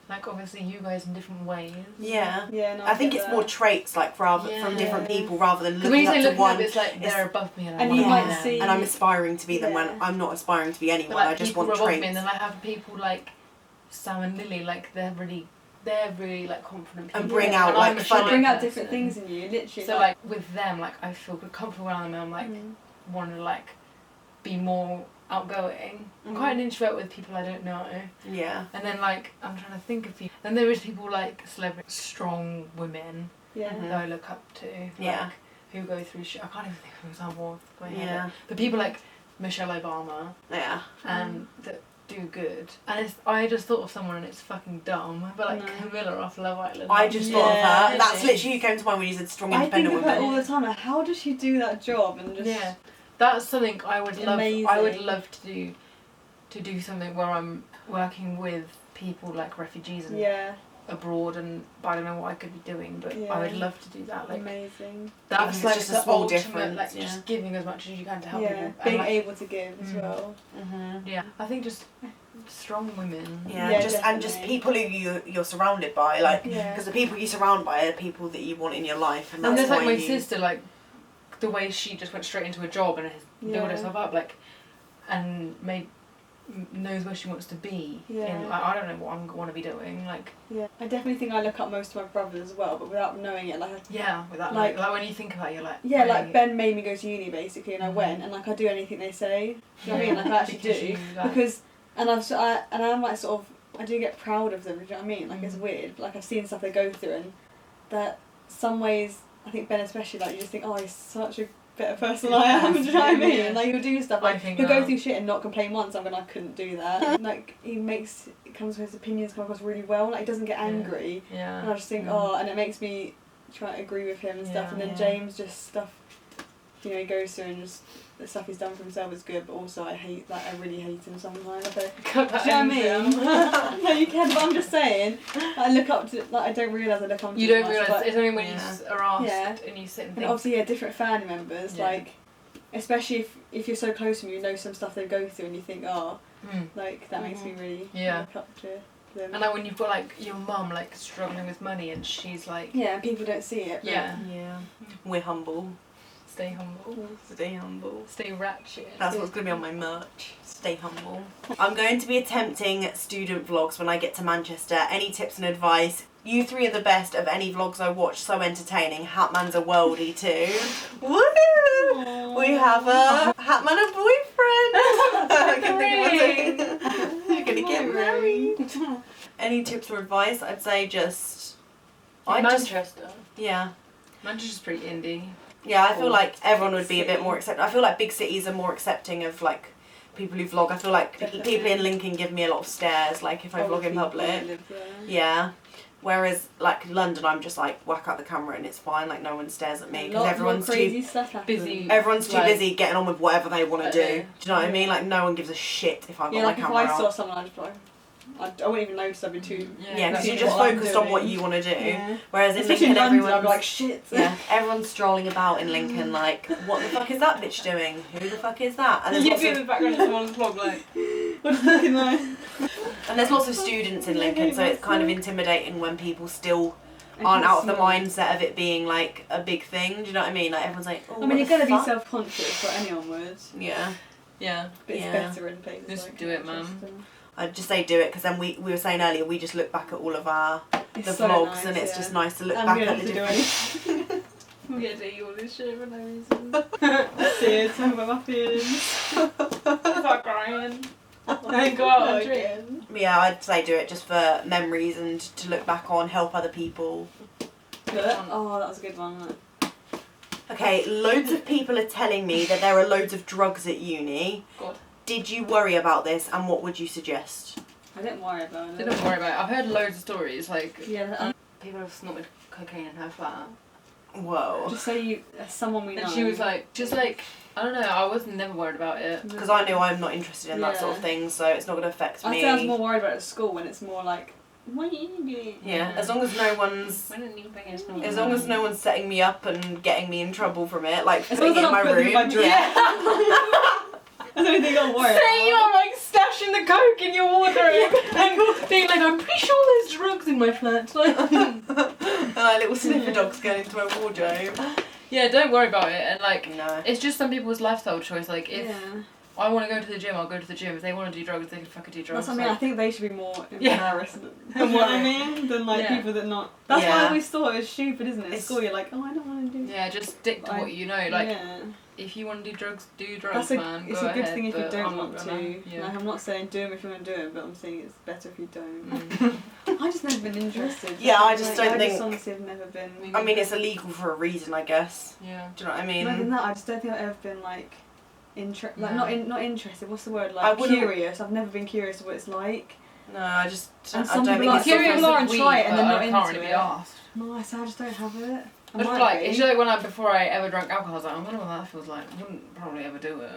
Like obviously you guys in different ways. Yeah. Yeah. No, I think it's more traits, like from different people rather than looking up to looking one. Up, it's like they're above me and you might see. And I'm aspiring to be them when I'm not aspiring to be anyone. But, like, I just want traits. Above me, and then I have people like Sam and Lily, like they're really like confident people. And bring out like fun. Bring out different things in you, literally. So like with them, like I feel comfortable around them, and I'm like want to like be more outgoing. I'm quite an introvert with people I don't know. Yeah. And then like I'm trying to think of people. Then there is people like celebrity, strong women that I look up to. Like, who go through shit. I can't even think of an example off my head. But people like Michelle Obama. Yeah. And that do good. And I just thought of someone and it's fucking dumb, but like Camilla off Love Island. I just thought of her. That's literally who came to mind when you said strong independent women. I think of her all the time. Like, how does she do that job? And just that's something I would love. Amazing. I would love to do something where I'm working with people like refugees and abroad, and but I don't know what I could be doing, but I would love to do that. Like amazing. That's like just the a small ultimate, difference. like just giving as much as you can to help people. Being like, able to give as well. Yeah, I think just strong women. Yeah, just people who you're surrounded by, like because the people you surround by are people that you want in your life, and that's there's like why my sister, like the way she just went straight into a job and has built herself up, like and knows where she wants to be. In, like, I don't know what I want to be doing. Like I definitely think I look up most of my brothers as well, but without knowing it. Like without like when you think about it, you're like like Ben made me go to uni basically, and I went, and like I do anything they say. Do you know what I mean? Like I actually do because I'm like sort of I do get proud of them. Do you know what I mean? Like it's weird, but like I've seen stuff they go through, and that some ways I think Ben especially, like you just think, oh, he's such a better person than I am. Do you know what I mean? And, like he'll do stuff like he'll go through shit and not complain once. I'm going, I couldn't do that. Like his opinions come across really well. Like he doesn't get angry. Yeah. And I just think, and it makes me try to agree with him and stuff. And then James just stuff, he goes through and just the stuff he's done for himself is good, but also I really hate him sometimes. Do you know what I mean? No, you can, but I'm just saying, I look up to, like I don't realise I look up to. You don't realise, it's only when you are asked and you sit and think. And obviously, different family members, like, especially if you're so close to them, you know some stuff they go through and you think, like, that makes me really look up to them. And like when you've got like your mum like struggling with money and she's like. Yeah, and people don't see it. Yeah. We're humble. Stay humble. Stay humble. Stay ratchet. That's what's going to be on my merch. Stay humble. I'm going to be attempting student vlogs when I get to Manchester. Any tips and advice? You three are the best of any vlogs I watch. So entertaining. Hatman's a worldie too. Woo! Aww. We have a Hatman a boyfriend. You're going to get married. Any tips or advice? I'd say just... Manchester. Yeah. Manchester's pretty indie. Yeah, I feel like everyone would be a bit more accepting. I feel like big cities are more accepting of like people who vlog. I feel like people in Lincoln give me a lot of stares, like if I vlog in public. Yeah. Whereas like London, I'm just like whack out the camera and it's fine. Like no one stares at me because everyone's crazy stuff happens. busy. Everyone's too like, busy getting on with whatever they want to do. Do you know what I mean? Yeah. Like no one gives a shit if I've got my like camera if I saw out. someone, I'd just be like, I wouldn't even notice. I'd be too. Yeah, because that's you're just what I'm focused on what doing. you want to do. Yeah. Whereas in Especially Lincoln, in London, I'd everyone's be like, shit. yeah, everyone's strolling about in Lincoln like, what the fuck is that bitch doing? Who the fuck is that? And there's You lots be of in the background of someone's vlog like. What's looking like? And there's lots of students in Lincoln, so it's kind of intimidating when people still aren't out of the mindset of it being like a big thing. Do you know what I mean? Like everyone's like, oh, I mean, you're going gonna to be self-conscious, but anyone would. Yeah. Yeah. But it's Yeah. better in places. Just like do it, Manchester. I'd just say do it because then we were saying earlier we just look back at all of our It's the so vlogs nice, and it's yeah. just nice to look I'm back gonna at have the to do different. it. We get to eat all this shit for no reason. That's it. Talk about my feelings. Start crying. And go out and drink. Again. Yeah, I'd say do it just for memories and to look back on, help other people. Oh, that was a good one. That. Okay, loads of people are telling me that there are loads of drugs at uni. God. Did you worry about this and what would you suggest? I didn't worry about it. Don't worry about it. I've heard loads of stories like Yeah. people have snorted cocaine in her flat. Whoa. Just say you, someone we know. And she was like, just like, I don't know, I was never worried about it. Because I know I'm not interested in that sort of Yeah. thing, so it's not going to affect I'd me. say I was more worried about it at school when it's more like, what are you doing? Yeah, as long as no one's When did you bring it snort? as long as no one's setting me up and getting me in trouble from it, like As putting long it in as my I'm not putting it room. in my dress. That's the only thing I'm worried Say you're like stashing the coke in your wardrobe and being like, I'm pretty sure there's drugs in my flat. Like, Little sniffer dogs going into my wardrobe. yeah, don't worry about it. And like, No. it's just some people's lifestyle choice. Like, if Yeah. I want to go to the gym, I'll go to the gym. If they want to do drugs, they can fucking do drugs. That's what I mean. I Like, think they should be more Yeah. embarrassed than what I mean than like Yeah. people that not. That's why Yeah. I always thought it was stupid, isn't it? At It's- school, you're like, oh, I don't want to do. yeah, just stick to Like, what you know. Like, yeah. if you want to do drugs, do drugs, That's a, man. it's go a good ahead, thing if you but don't I'm not want gonna. to. Yeah. Like, I'm not saying do them if you want to do them, but I'm saying it's better if you don't. Mm. I just never been interested. Yeah, I just don't I think- just honestly have never been. I mean, it's illegal for a reason, I guess. Yeah. Do you know what I More than mean? that, I just don't think I've ever been like, No. not interested. What's the word? I Like wouldn't- curious. I've never been curious of what it's like. No, I just And I some don't people think are it's curious. something- People are and try it and they're not I can't into really be it. asked. No, I just don't have it. I I just might like, be. it's just like when before I ever drank alcohol, I was like, I wonder what that feels like. I wouldn't probably ever do it.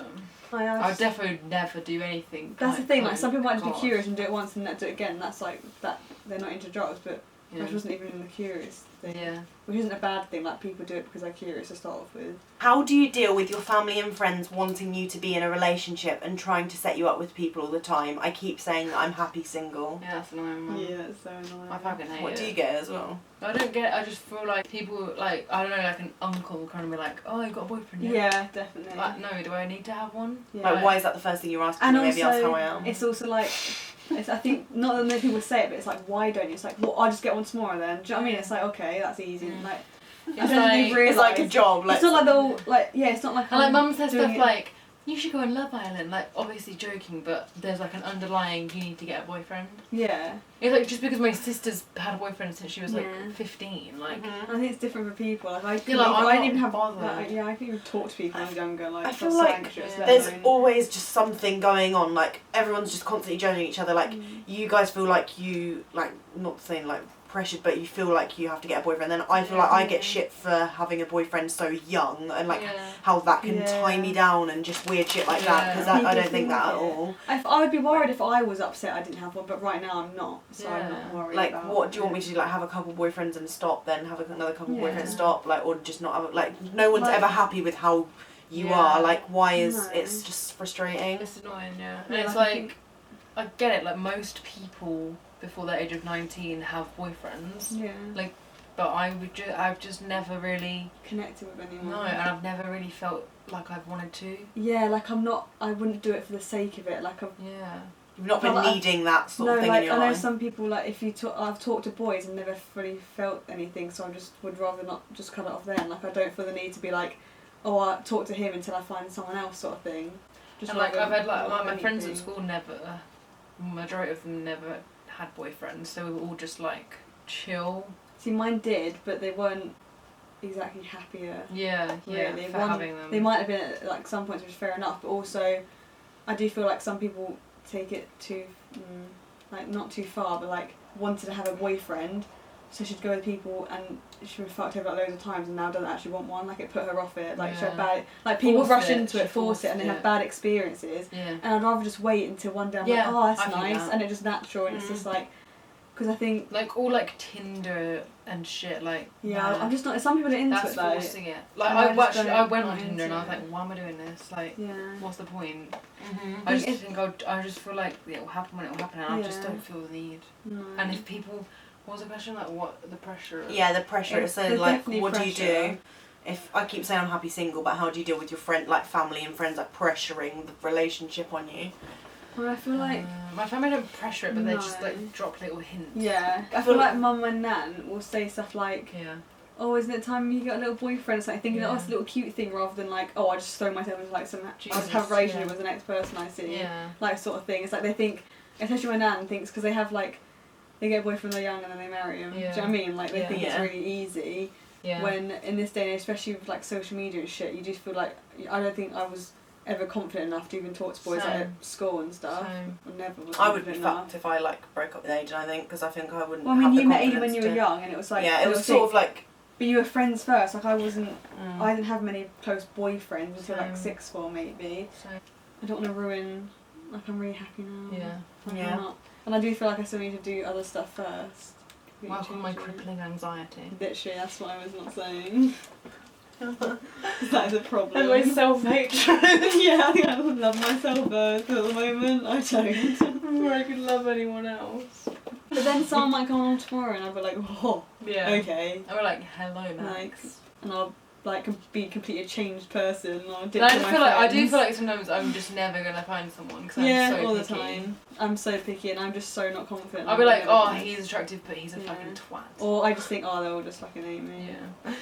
I would definitely never do anything. That's the thing. Like some people might just be God. curious and do it once and not do it again. That's like that. They're not into drugs, but Yeah. I just wasn't even in the curious thing. Yeah. Which isn't a bad thing. Like people do it because they're curious to start off with. How do you deal with your family and friends wanting you to be in a relationship and trying to set you up with people all the time? I keep saying that I'm happy single. Yeah, that's annoying, man. Yeah, that's so annoying. I fucking hate What it. do you get as well? I don't get it. I just feel like people, like, I don't know, like an uncle kind of be like, oh, you got a boyfriend yet? Yeah, definitely. Like, no, do I need to have one? Yeah. Like, why is that the first thing you're asking And me? Maybe also, ask how I am. it's also like, it's, I think not that many people say it, but it's like, why don't you? It's like, well, I'll just get one tomorrow then. Do you know what I mean? It's like, okay, that's easy. Mm. Like, It's I don't think they It's like a realise- job. Like, It's not like they'll like, yeah, it's not like. And like, I'm mum says doing stuff it- like, you should go on Love Island. Like, obviously joking, but there's like an underlying, you need to get a boyfriend. Yeah, It's like, just because my sister's had a boyfriend since she was like Yeah. 15, like, Mhm. I think it's different for people. Like I, Yeah, like, I'm I not didn't even have. bothered. Like, yeah, I couldn't even talk to people when I was younger. Like, I feel so like anxious, yeah. let there's alone- always just something going on. Like, everyone's just constantly judging each other. Like, Mm. you guys feel like you, like, not saying like pressured, but you feel like you have to get a boyfriend. Then I feel like I get Yeah. shit for having a boyfriend so young and like yeah. how that can Yeah. tie me down and just weird shit like that. Yeah. Because I don't People think that at think it. all. I would be worried if I was upset I didn't have one, but right now I'm not, so I'm Yeah. not worried. Like, about what do you want me it. to do? Like, have a couple boyfriends and stop, then have another couple Yeah. boyfriends stop, like, or just not have. Like, no one's Like- ever happy with how you Yeah. are. Like, why is No. it's just frustrating? It's annoying, yeah. And Yeah, it's like, I like, think- I get it, like, most people before the age of 19 have boyfriends, Yeah, like, but I've just never really, connected with anyone. no, and I've never really felt like I've wanted to. Yeah, like I'm not. I wouldn't do it for the sake of it. Like I'm. Yeah. You've not been Well, I- needing that sort No, of thing like in your I know life. some people like if you talk, I've talked to boys and never fully felt anything, so I just would rather not just cut it off then. Like I don't feel the need to be like, oh, I talk to him until I find someone else, sort of thing. Just And like, rather I've had like, not my friends at anything. school never, majority of them never had boyfriends, so we were all just like, chill. See, mine did, but they weren't exactly happier. Yeah, yeah, Really, for one- having them. They might have been at like some points, which is fair enough, but also, I do feel like some people take it too, like not too far, but like wanted to have a boyfriend, so she'd go with people and she was fucked over like loads of times and now doesn't actually want one. Like it put her off it. Like she had bad, like people rush into it, force it, and they have bad experiences. Yeah. And I'd rather just wait until one day I'm like, oh, that's nice, and it's just natural, and it's just like, because I think like all like Tinder and shit, like I'm just not. Some people are into that's it though. forcing it. Like I went on Tinder and I was like, why am I doing this? Like, what's the point? I just think I just feel like it will happen when it will happen, and I just don't feel the need. No. And if people, what was the question? Like, what the pressure? Yeah, the pressure. So like, what pressure. do you do? If I keep saying I'm happy single, but how do you deal with your friend, like family and friends, like pressuring the relationship on you? Well, I feel like my family don't pressure it, but they just like drop little hints. Yeah, I feel like mum and nan will say stuff like, "Oh, isn't it time you got a little boyfriend?" Or something, thinking, "Oh, it's a little cute thing," rather than like, "Oh, I just throw myself into like some, I just have a relationship with the next person I see," like sort of thing. It's like they think, especially my nan thinks, because they have like, they get a boyfriend when they're young and then they marry him. Do you know what I mean? Like they think it's really easy. When in this day and age, especially with like social media and shit, you just feel like I don't think I was ever confident enough to even talk to boys at school and stuff. I never was. I would be fucked if I like broke up with Aiden, I think, because I think I wouldn't. Well, I mean, have you the met Aiden confidence when you were young, and it was like it was sort of like. But you were friends first. Like I wasn't. I didn't have many close boyfriends until like sixth form maybe. I don't want to ruin. Like I'm really happy now. Like, I'm not. And I do feel like I still need to do other stuff first. Welcome my crippling anxiety. Literally, that's what I was not saying. That is a problem. And my self-hatred. Yeah, I think I love myself first at the moment. I don't. Or I could love anyone else. But then someone might come on tomorrow and I'll be like, oh, okay. I'll be like, hello, Max. Like, and I'll like be a completely changed person. Or I do feel like sometimes I'm just never gonna find someone because I'm so all picky. the time. I'm so picky and I'm just so not confident. I'll be like, oh, he's attractive, but he's a fucking twat. Or I just think, oh, they're all just fucking hate me. Yeah.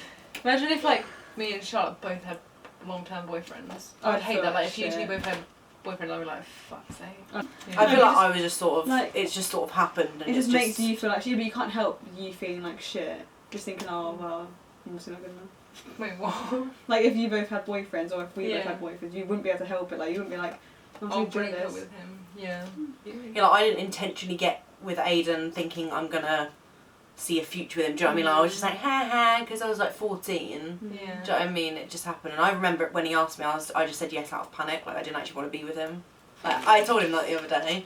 Imagine if like me and Charlotte both had long-term boyfriends. I'd hate that. Like if you two both had boyfriends, I'd be like, fuck's sake. I feel like I was just sort of, like, it's just sort of happened. And it just makes you feel like shit, but you can't help you feeling like shit. Just thinking, oh well, I'm just not good enough. Wait, what? Like if you both had boyfriends, or if we both had boyfriends, you wouldn't be able to help it. Like you wouldn't be like, I'll break up with him. Yeah. You know, I didn't intentionally get with Aiden thinking I'm gonna see a future with him. Do you know what I mean? Like, I was just like, ha, because I was like 14. Yeah. Do you know what I mean? It just happened. And I remember when he asked me, I just said yes out of panic. Like, I didn't actually want to be with him. Like, I told him that the other day.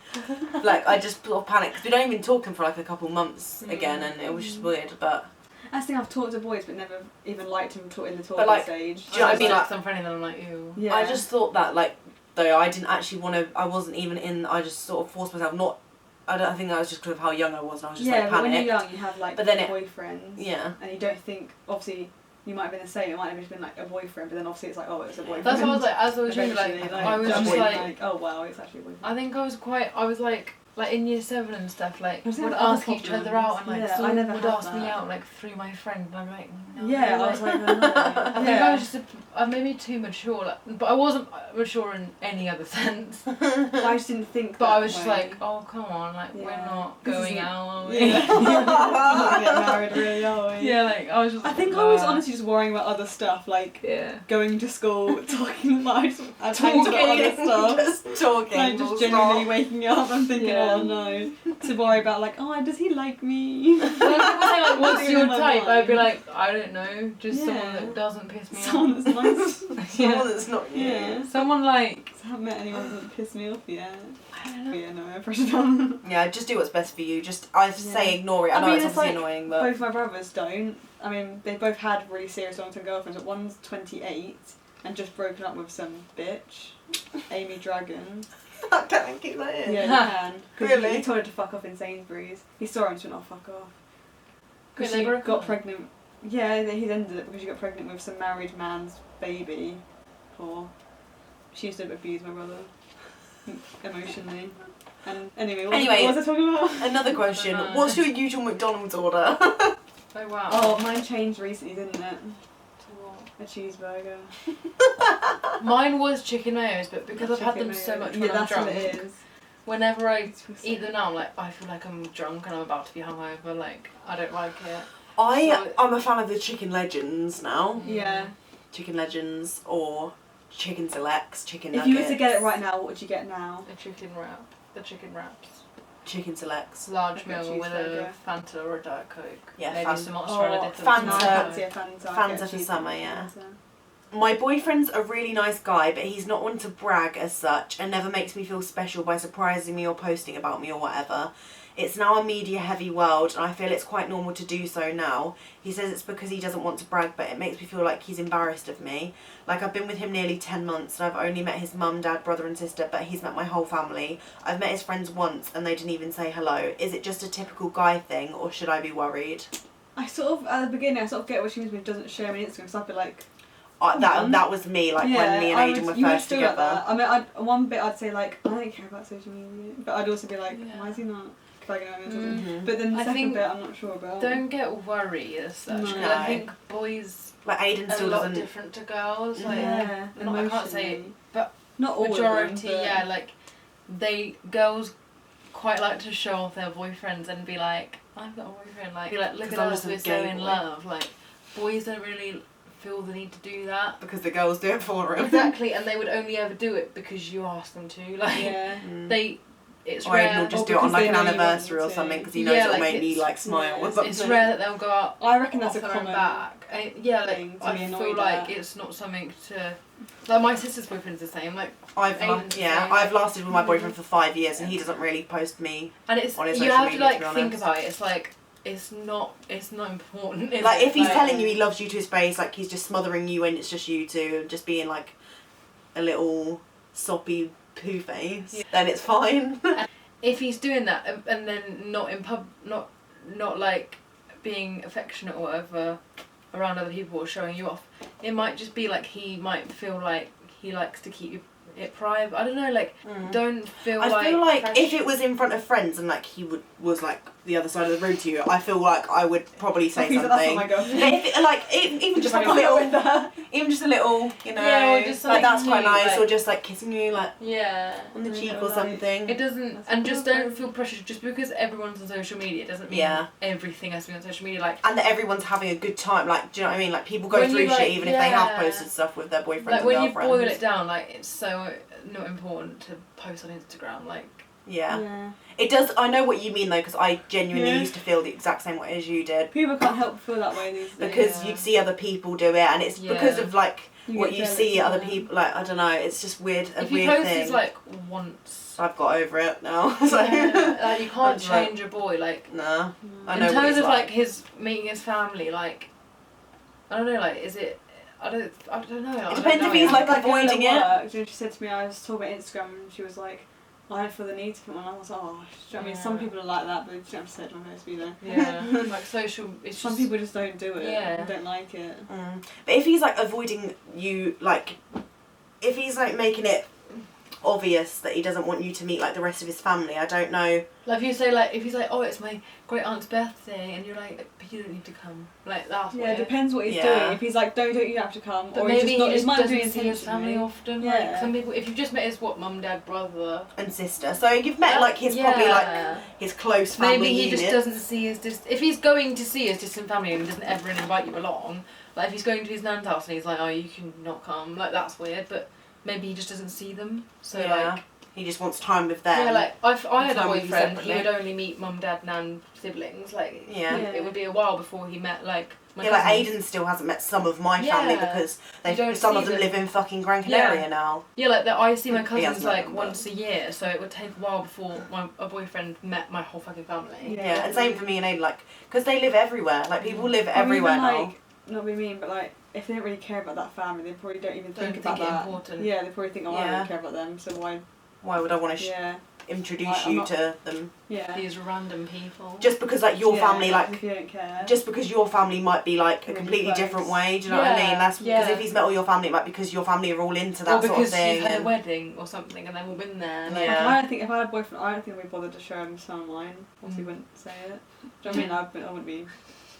Like, I just sort of panicked. Because we don't even talk him for like a couple months again, and it was just weird. But I think I've talked to boys, but never even liked him in the talking like, stage. Do you know what I mean? Like some friend and I'm like, ew. Yeah. I just thought that, like, though I didn't actually want to, I wasn't even in, I just sort of forced myself not, I think that was just because of how young I was, and I was just like panicked. Yeah, but when you're young you have like boyfriends, and you don't think, obviously, you might have been the same, it might have just been like a boyfriend, but then obviously it's like, oh, it's a boyfriend. That's what I was like, as I was younger, like I was just like, oh wow, it's actually a boyfriend. I think I was like in year 7 and stuff, like would ask each other out, and like someone would ask me out like through my friend, and I'm like, no. Yeah, I was like, no. I think I was just maybe too mature, like, but I wasn't mature in any other sense. I just didn't think. But I was just like, oh come on, like we're not going out, are we? Yeah. We're not getting married, really, are we? Yeah, like I was just. I think I was honestly just worrying about other stuff, like going to school, talking about other stuff, just talking, like just genuinely waking up and thinking, oh no, to worry about like, oh, does he like me? When people say like, what's your type? I'd be like, I don't know, just someone that doesn't piss me off. Someone that's nice. Someone that's not you. Yeah. Someone like. I haven't met anyone that pissed me off yet. I don't know. Yeah, no, I pressure down. Yeah, just do what's best for you. Just, I say ignore it. I know it's obviously annoying, but both my brothers don't. I mean, they both had really serious long-term girlfriends, but one's 28 and just broken up with some bitch, Amy Dragon. I can't keep that in. Yeah, you can. Really? He told her to fuck off in Sainsbury's. He saw her and she went, oh, fuck off. Because She she got pregnant. Yeah, he's ended it because she got pregnant with some married man's baby. Or she used to abuse my brother emotionally. And anyway, what was I talking about? Another question. What's your usual McDonald's order? Oh wow. Oh, mine changed recently, didn't it? A cheeseburger. Mine was chicken mayos, but because I've had them so much when I'm drunk, what it is. Whenever I eat them now, I'm like, I feel like I'm drunk and I'm about to be hungover. Like, I don't like it. I'm a fan of the Chicken Legends now. Yeah. Chicken Legends or Chicken Selects, chicken nuggets. If you were to get it right now, what would you get now? A chicken wrap. The chicken wraps. chicken selects. Large Like a meal with a cheeseburger. Fanta or a Diet Coke. Yeah, Maybe Fanta. some mozzarella Oh, dip. Fanta. No, I fancy a Fanta. I Fanta get a for cheeseburger summer, yeah. Fanta. My boyfriend's a really nice guy, but he's not one to brag as such and never makes me feel special by surprising me or posting about me or whatever. It's now a media heavy world and I feel it's quite normal to do so now. He says it's because he doesn't want to brag, but it makes me feel like he's embarrassed of me. Like, I've been with him nearly 10 months and I've only met his mum, dad, brother and sister, but he's met my whole family. I've met his friends once and they didn't even say hello. Is it just a typical guy thing or should I be worried? I sort of, at the beginning, I sort of get what she means when he doesn't share me on Instagram, because I'd be like, That was me, like when me and Aiden were you would first feel like together. that. I mean, one bit I'd say like, I don't care about social media, but I'd also be like, why is he not flagging out or something? Mhm. But then the I second think bit, I'm not sure about. Don't get worried as such. 'Cause No. I think boys Like Aiden are a still lot doesn't. different to girls. Like, yeah, not, I can't say it, emotionally. but not all majority, of them, but yeah, like girls quite like to show off their boyfriends and be like, I've got a boyfriend, like, be like, look 'Cause at I'm us, just a we're so gay in boy. love. Like, boys don't really feel the need to do that. Because the girls do it for him. Exactly, and they would only ever do it because you asked them to. Like, yeah. it's Or rare. Aiden will just Or do it on because like they an know you want anniversary them or to. something because he knows Yeah, it'll like make me it's- like smile or yeah, something. It's rare that they'll go out. I reckon that's a offer and common back. Yeah, like thing to I be feel annoyed like at. it's not something to. Like my sister's boyfriend's the same. Like, Aiden's I've saying- lasted with my boyfriend for 5 years and he doesn't really post me. and it's on his you social have to media, like to be think honest. about it. It's like it's not important. Is Like it? if he's Like, telling you he loves you to his face, like he's just smothering you and it's just you two, and just being like a little soppy poo face, Yeah. then it's fine. if he's doing that and then not in not like being affectionate or whatever around other people or showing you off, it might just be like he might feel like he likes to keep it private. I don't know, like don't feel like. I feel like fresh- if it was in front of friends and like he was like the other side of the room to you, I feel like I would probably say Okay, so something. that's not my girlfriend. But if it, like even just like a little, even just a little, you know, Yeah, or just like that's something quite cute, nice, like- or just like kissing you like yeah. on the I cheek don't or like- something. It doesn't, That's and just okay. don't feel pressured. Just because everyone's on social media doesn't mean Yeah. everything has to be on social media. Like, And that everyone's having a good time. Like, do you know what I mean? Like people go When through you, like, shit even if they have yeah. posted stuff with their boyfriends like and when you girlfriends. boil it down, like it's so not important to post on Instagram. Like, Yeah. It does. I know what you mean though, because I genuinely Yeah. used to feel the exact same way as you did. People can't help but feel that way these days. Because Yeah. you'd see other people do it, and it's because Yeah. of like You what get you jealous see of other them. people. Like I don't know. It's just weird. A if you weird post thing. this like once, I've got over it now. So yeah, like you can't That's right. change a boy. Like nah. I in know what terms he's of like his meeting his family, like I don't know, like is it? I don't know. I It don't depends know. if he's, like, that girl at avoiding it. work, and she said to me, I was talking about Instagram, and she was like, I don't feel the need to put one. I was like, oh, do you know what I mean? Some Yeah. people are like that, but you don't have to say it to my face, you know. Yeah, like social. It's Some just, people just don't do it. Yeah. They don't like it. But if he's like avoiding you, like if he's like making it obvious that he doesn't want you to meet like the rest of his family, I don't know. Like if you say like if he's like, oh, it's my great aunt's birthday, and you're like, but you don't need to come. Like that's Yeah, it weird. depends what he's Yeah. doing. If he's like, don't you have to come, But or maybe he's just not, he he's just might do doesn't see his family intentionally. often. Yeah. Like some people, if you've just met his mum, dad, brother. And sister. So you've met like his probably like Yeah. his close family Maybe he just unit. doesn't see his if he's going to see his distant family and he doesn't ever invite you along. Like if he's going to his nan's house and he's like, oh, you can not come. Like that's weird. But maybe he just doesn't see them. So Yeah. like. He just wants time with them. Yeah, like I had a Time with you boyfriend. He separately. would only meet mum, dad, nan, siblings. Like Yeah. it would be a while before he met like my Yeah, like cousins. Aiden still hasn't met some of my family Yeah. because You don't some of see them them. live in fucking Gran Canaria Yeah. now. Yeah, like that. I see my He cousins hasn't met like them, but- once a year, so it would take a while before a boyfriend met my whole fucking family. Yeah, and same for me and Aiden, like, because they live everywhere. Like, people live Or everywhere even, now. like, not be mean, but like, if they don't really care about that family, they probably don't even Don't think think about it that. important. Yeah, they probably think, oh, I Yeah. don't care about them, so why? Why would I want to Yeah, introduce Like, I'm you not- to them? yeah. These random people. Just because, like, your Yeah, family, like, if you don't care. just because your family might be, like, a Really completely close. different way, do you know what I Yeah, mean? That's because yeah. if he's met all your family, it might be because your family are all into that or sort of because thing. you've had a and- wedding or something and they've all been there. Like, Yeah. Like, I don't think if I had a boyfriend, I don't think I'd be bothered to show him some of mine. Obviously, Mm. wouldn't say it. Do you know what I mean? I wouldn't be.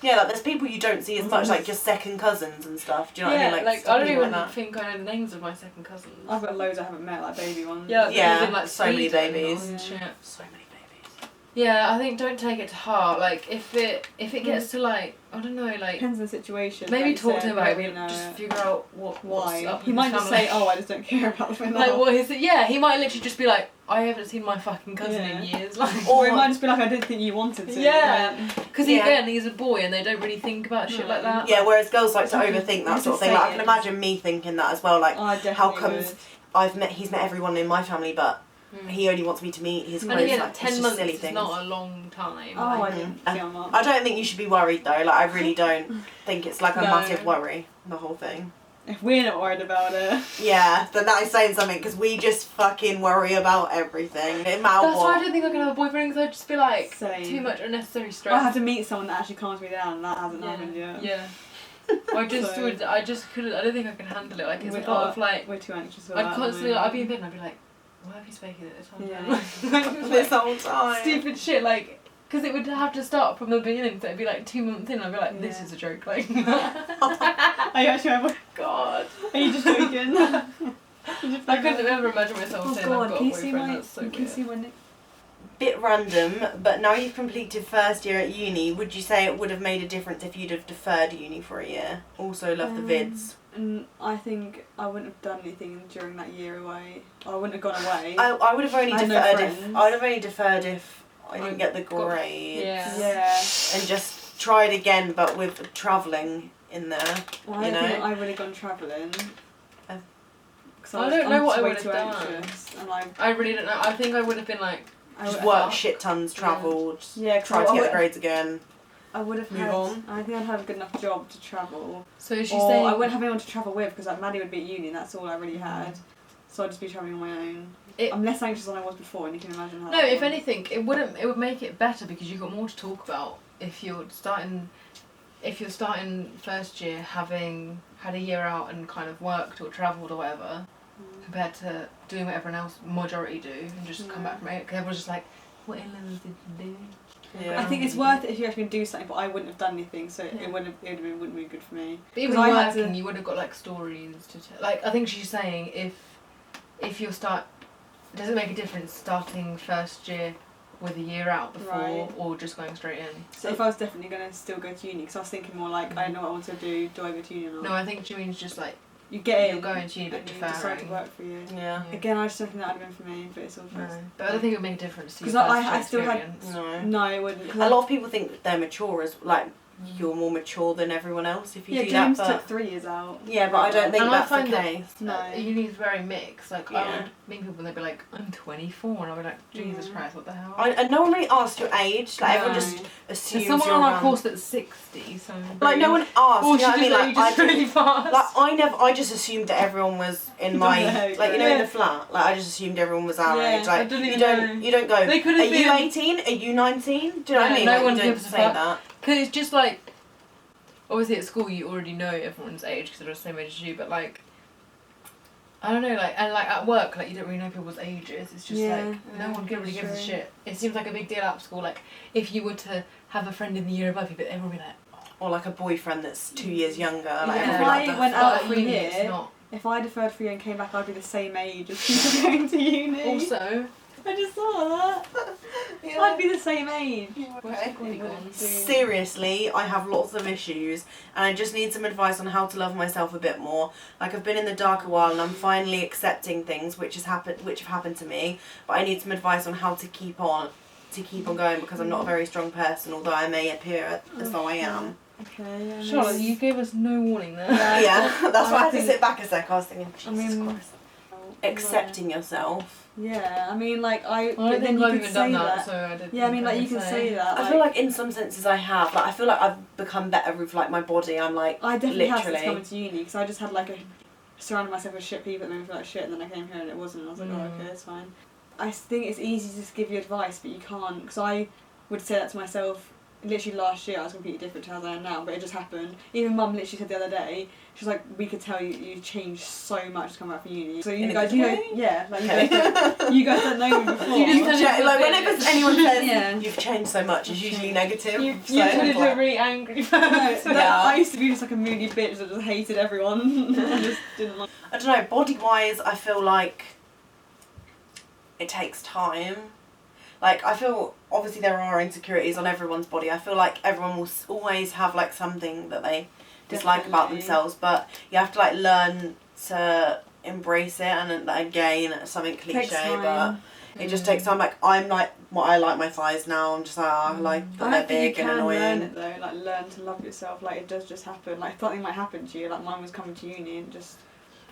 Yeah, like, there's people you don't see as much, like, just second cousins and stuff, do you know what I yeah, mean? like stuff I don't people even like that. think I know the names of my second cousins. I've got loads I haven't met, like baby ones. Yeah, Yeah, they've been, like so many Sweden babies. and Yeah. shit. So many babies. Yeah, I think don't take it to heart. Like if it gets to like I don't know, like Depends on the situation. maybe like talk to said, him about it. whether you Just know figure out what's why. up He with might his just family. say, "Oh, I just don't care about them." Like what is it? Yeah, he might literally just be like, I haven't seen my fucking cousin Yeah. in years. Like, Or he might just be like, "I didn't think you wanted to." yeah, Like, because again, he's a boy and they don't really think about shit like that. Yeah, whereas girls like to You overthink that just sort of thing. say Like, I can it. imagine me thinking that as well. Like, I definitely how comes would. he's met everyone in my family, but he only wants me to meet his And close. again, Like, it's 10 just months silly is things. not a long time. Oh, like, I didn't see on that. I don't think you should be worried though. Like, I really don't think it's like a No. massive worry. The whole thing. If we're not worried about it. Yeah, then that is saying something because we just fucking worry about everything. No matter That's why I what. don't think I can have a boyfriend because I'd just be like Same. too much unnecessary stress. I have to meet someone that actually calms me down, and that hasn't Yeah. happened yet. Yeah. I just So- would. I just couldn't. I don't think I can handle it. Like it's a We lot are- of like. We're too anxious for I'd that. constantly. Like, I'd be in bed and I'd be like, why have you spoken at this time? Yeah. This whole time. Stupid shit. Like. Because it would have to start from the beginning, so it'd be like 2 months in, and I'd be like, this Yeah. is a joke, like. Are you actually ever? God. Are you just joking? I couldn't ever imagine myself Oh saying God, I've got can a you see boyfriend, my? that's so You can weird. see my. Bit random, but now you've completed first year at uni, would you say it would have made a difference if you'd have deferred uni for a year? Also love the vids. And I think I wouldn't have done anything during that year away. I wouldn't have gone away. I would have only I had no deferred if friends. I would have only deferred if I didn't get the Got- grades. yeah. Yeah. And just tried again, but with travelling in there. Well, I You don't think know? I would have gone travelling. Oh. 'Cause I don't know what I way would have too done. anxious, and like, I really don't know. I think I would have been like, I Just would, work fuck. shit tons, travelled, Yeah, 'cause tried I to get would- the grades again. I would have Move had. on. I think I'd have a good enough job to travel. so is she Or saying. I wouldn't have anyone to travel with because like Maddie would be at uni and that's all I really had. So I'd just be travelling on my own. I'm less anxious than I was before, and you can imagine how. No, that if was. anything, it would make it better because you've got more to talk about if you're starting first year having had a year out and kind of worked or travelled or whatever, compared to doing what everyone else majority do and just come back from it. Because everyone's just like, what A-levels did you do? Yeah. I think it's worth it if you actually do something, but I wouldn't have done anything, so it wouldn't be good for me. But even 'Cause I had working, to- you would have got like stories to tell. Like I think she's saying if you does it make a difference starting first year with a year out before Right. or just going straight in? So if I was definitely going to still go to uni, because I was thinking more like, I don't know what I want to do, do I go to uni or not? No, I think she means just like You get you're in, going to uni but and you decide to deferring. work for you. Yeah. Again, I just don't think that would have been for me, but it's all No, first. but I don't think it would make a difference to your 'Cause first I still had- experience. No. No, it wouldn't. 'cause A lot of people think they're mature as like you're more mature than everyone else if you yeah, do James that. But took 3 years out. yeah, but I don't think And I that's find the that- case. No. Uni is very mixed. Like I Yeah. would meet people and they'd be like, I'm 24 and I'd be like, Jesus Christ, what the hell? And no one really asks your age. Like everyone No. just There's assumes someone you're on our around. course that's 60, so Like no one asks. Oh, you she know what I mean? just Like ages really fast. I just assumed that everyone was in my Yeah. like you know in the flat. Like I just assumed everyone was our Yeah, age. I Like didn't you even don't know. you don't go. They could Are have you been- 18? Are you 19? Do you know what I mean? No Like, one you don't gives a say fuck. that. Because it's just like, obviously at school you already know everyone's age because they're the same age as you, but like, I don't know, like, and like at work, like you don't really know people's ages. It's just Yeah, like, no yeah, one really gives a that's shit. It seems like a big deal at school. Like, if you were to have a friend in the year above you, but everyone would be like, Or like a boyfriend that's 2 years younger. Like Yeah. everyone If would be I like, went "The out fuck?" for a uni, it's year, not. if I deferred for a year and came back, I'd be the same age as people going to uni. Also, I just saw that. I'd be the same age. Okay. Really gone. Seriously, I have lots of issues and I just need some advice on how to love myself a bit more. Like I've been in the dark a while and I'm finally accepting things which have happened to me, but I need some advice on how to keep on going because I'm not a very strong person, although I may appear as though I am. Okay, yeah. Charlotte, you gave us no warning there. Yeah, that's why I had to think- sit back a sec. I was thinking, Jesus mean, Christ. Accepting yourself. Yeah, I mean, like, I but don't then think you I've could even say done that, that. so I didn't. Yeah, I mean, think like, I you would can say that. I feel like in some senses I have. Like I feel like I've become better with like my body. I'm like I definitely have since literally. coming to uni, because I just had, like, surrounded myself with shit people that made me feel like shit, and then I came here and it wasn't, and I was like, oh, okay, it's fine. I think it's easy to just give you advice, but you can't, because I would say that to myself. Literally last year I was completely different to how I am now, but it just happened. Even Mum literally said the other day, she was like, we could tell you changed so much to come back from uni. So you In a guys, good you know, way? yeah, like Okay. you guys don't know me before. You just Like whenever anyone says Yeah. you've changed so much, it's usually negative. You so turned I'm into like- a really angry No, person. Yeah. I used to be just like a moody bitch that just hated everyone. I just didn't like. I don't know, body wise I feel like it takes time. like, I feel, obviously there are insecurities on everyone's body. I feel like everyone will always have, like, something that they dislike about themselves, but you have to, like, learn to embrace it, and again, something cliche, but it just takes time. Like, I'm like, I like my thighs now. I'm just like, oh, I like that they're big and annoying. Learn it though, like learn to love yourself. Like, it does just happen. Like, something might happen to you. Like, mine was coming to uni and just.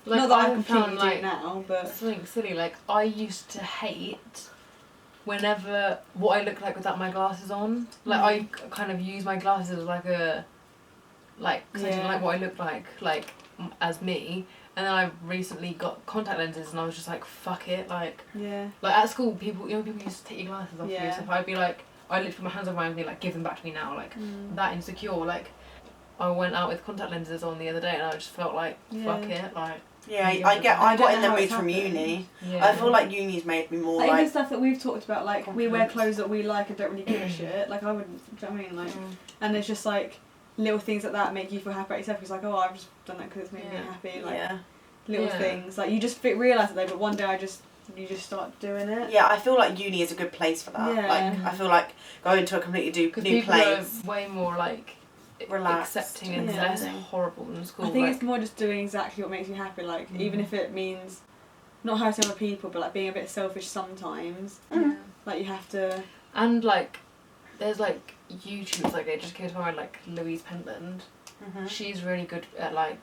Like, not that I completely do it now, but something silly. Like, I used to hate whenever what I look like without my glasses on. Like, I kind of use my glasses as like a, like, cause I didn't like what I looked like as me. And then I recently got contact lenses, and I was just like, fuck it, like, like at school, people used to take your glasses off you. So if I'd be like, I literally put my hands on my own, like, give them back to me now, like, that insecure. Like, I went out with contact lenses on the other day, and I just felt like, fuck it, like. Yeah, I got in the mood from uni. Yeah. I feel like uni's made me more like. Even stuff that we've talked about, like confidence. We wear clothes that we like and don't really give a shit. Like, I wouldn't. Do you know what I mean? Like, and it's just like little things like that make you feel happy about yourself. It's like, oh, I've just done that because it's made me happy. Like, little things. Like, you just realise it though, but one day you just start doing it. Yeah, I feel like uni is a good place for that. Yeah. Like, I feel like going to a completely new place. Are way more like relaxed, accepting and less horrible than school. I think it's more just doing exactly what makes you happy. Like, even if it means not hurting other people, but like being a bit selfish sometimes. Like, you have to. And like, there's like YouTubers, like, it just came to mind, like Louise Pentland. She's really good at like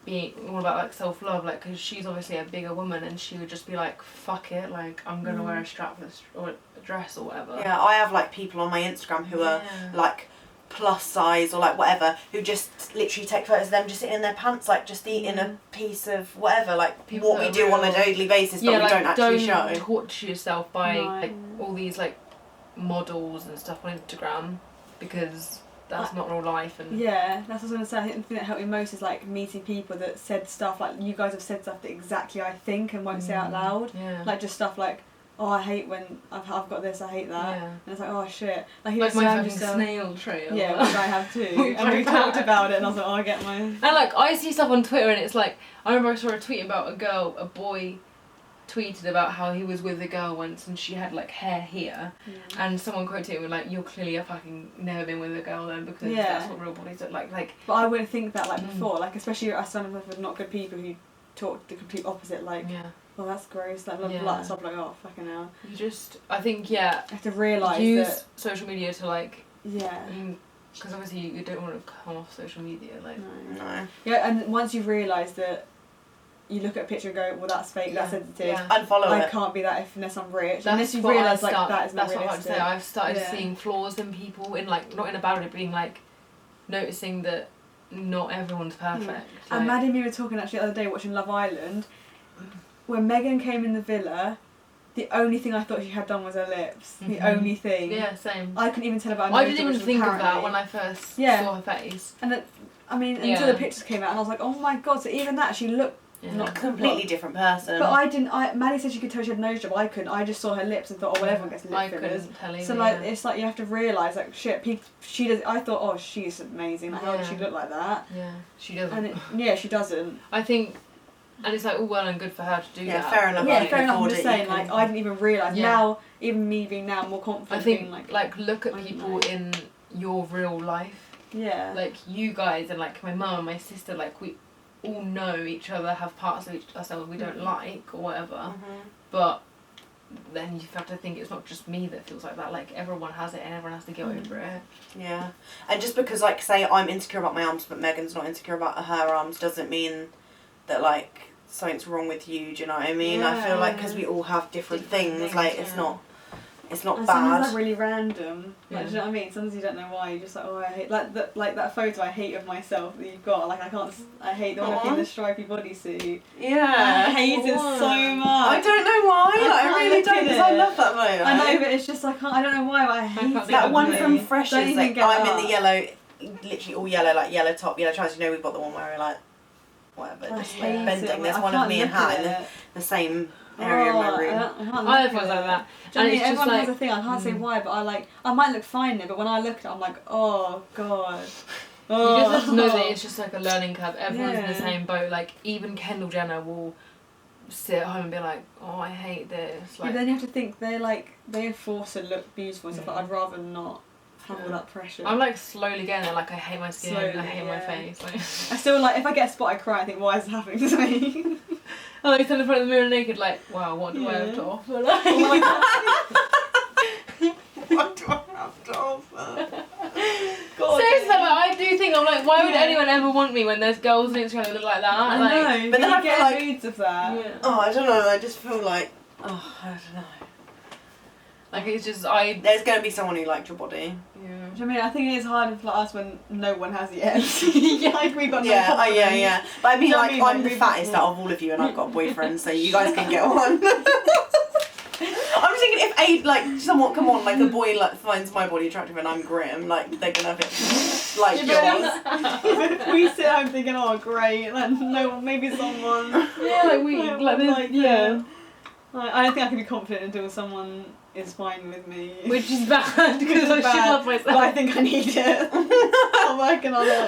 being all about like self-love, like, because she's obviously a bigger woman, and she would just be like, fuck it, like, I'm gonna wear a strapless or a dress or whatever. Yeah, I have like people on my Instagram who are like plus size or like whatever, who just literally take photos of them just sitting in their pants, like just eating a piece of whatever, like people what we do on a daily basis, but we like, don't actually show. Don't torture yourself by like all these like models and stuff on Instagram, because that's not real life. And that's what I was going to say. I think the thing that helped me most is like meeting people that said stuff like, you guys have said stuff that exactly I think and won't say out loud. Like, just stuff like, oh, I hate when I've got this, I hate that. And it's like, oh shit. Like my fucking snail trail. Yeah, which I have too. And we talked about it, and I was like, oh, I get mine. And like, I see stuff on Twitter, and it's like, I remember I saw a tweet about a boy tweeted about how he was with a girl once and she had like hair here, and someone quoted him with like, you're clearly a fucking never been with a girl then, because that's what real bodies look like. But I wouldn't think that like before, like, especially as someone with not good people who talk the complete opposite, like, well, that's gross, like, blah blah blah. So I'm like, oh, fucking hell. You just, I think, you have to realise use social media to like, because obviously you don't want to come off social media, like. No. Yeah, and once you've realised that, you look at a picture and go, well, that's fake, that's edited. Unfollow it. I can't be that unless I'm rich. Unless you realise like that is not realistic. That's what I would say. I've started seeing flaws in people, in like, not in a bad way, being like, noticing that not everyone's perfect. Like, and Maddie and me were talking actually the other day watching Love Island. When Megan came in the villa, the only thing I thought she had done was her lips. The only thing. Yeah, same. I couldn't even tell about her nose. I didn't even think of that when I first saw her face. And I mean, until the pictures came out, and I was like, oh my god, so even that, she looked not a completely different person. But I didn't. Maddie said she could tell she had a nose job. I couldn't. I just saw her lips and thought, oh, well, everyone gets lip fillers. Couldn't tell you. So like, it's like you have to realise, like, shit. She does. I thought, oh, she's amazing. Like, how does she look like that? Yeah, she doesn't. And she doesn't. I think, and it's like all well and good for her to do that. Yeah, fair enough. Yeah, fair enough. I'm just saying, like, I didn't even realise. Now, even me being now more confident. I think, being, like look at people in your real life. Yeah. Like you guys and like my mum and my sister, like we all know each other, have parts of ourselves we don't like or whatever, but then you have to think it's not just me that feels like that, like everyone has it and everyone has to get over it. Yeah, and just because, like, say I'm insecure about my arms but Megan's not insecure about her arms doesn't mean that like something's wrong with you, do you know what I mean? I feel like because we all have different things, like it's not and bad. Sometimes like really random. Like, do you know what I mean? Sometimes you don't know why. You're just like, oh, I hate like that photo I hate of myself that you've got. Like, I hate the one of in the stripy bodysuit. Yeah. I hate it so much. I don't know why. Like, I really don't, because I love that photo. I know, but it's just like, I don't know why, but I hate it. That one from Freshers, like, I'm in the yellow, literally all yellow, like yellow top, yellow trousers. You know, we've got the one where we're like, whatever, just like bending. There's one of me and Hat in the same area in my room. I have ones like that. And it's everyone has a thing. I can't say why, but I might look fine there, but when I look at it, I'm like, oh god. You just have to know that it's just like a learning curve. Everyone's in the same boat. Like even Kendall Jenner will sit at home and be like, oh, I hate this. Like, But then you have to think they're forced to look beautiful and stuff. But I'd rather not have all that pressure. I'm like slowly getting there. Like I hate my skin. Slowly, I hate my face. Like, I still like if I get a spot I cry. I think why is this happening to me? I like stand in front of the mirror naked. Like, wow, what do I have to offer? Like, Oh my God. What do I have to offer? God. seriously, like, I do think I'm like, why would anyone ever want me when there's girls on Instagram that look like that? I Like, know. but then you I feel get like- moods of that. yeah. Oh, I don't know. I just feel like, oh, I don't know. Like it's just There's gonna be someone who liked your body. Yeah. I mean, I think it is hard for us when no one has yet. Yeah. Like we got no Yeah, confidence. yeah. But I mean, Do you know like, what I mean? I'm the Like, fattest out of all of you, and I've got a boyfriend, so you guys can get one. I'm just thinking if someone, come on, like a boy like finds my body attractive and I'm grim, like they're gonna have it like yours. We sit home thinking, oh great, like no one, maybe someone. Yeah, like we like yeah. I don't think I can be confident until someone is fine with me. Which is bad because I should love myself. But I think I need it. I'm working on it.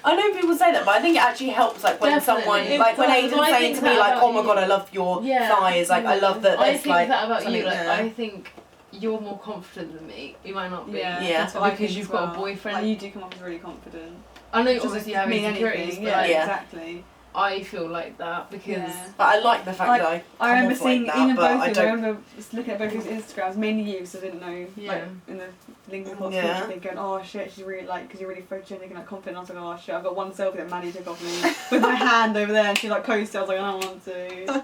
I know people say that, but I think it actually helps, like when Definitely. someone, It like when does. Aiden's Well, I saying think to me, that like, about oh my you. god, I love your thighs, like I love that. I There's think like that about you. something Like there. I think you're more confident than me. You might not be. Yeah. That's what I because think you've as got a well. boyfriend. Like, you do come off as really confident. I know you Doesn't obviously have mean insecurities, anything. but Yeah, like, Yeah. exactly. I feel like that because Yeah. But I like the fact Like, that I come remember off seeing like that, even but both I of you. I don't. remember just looking at both of your Instagrams, mainly you, because I didn't know, Yeah. like, in the LinkedIn post, Yeah. thinking, oh shit, she's really, like, because you're really photogenic and, like, confident. I was like, oh shit, I've got one selfie that Maddie took of me with my hand over there, and she, like, posted. I was like, I don't want to. Do you know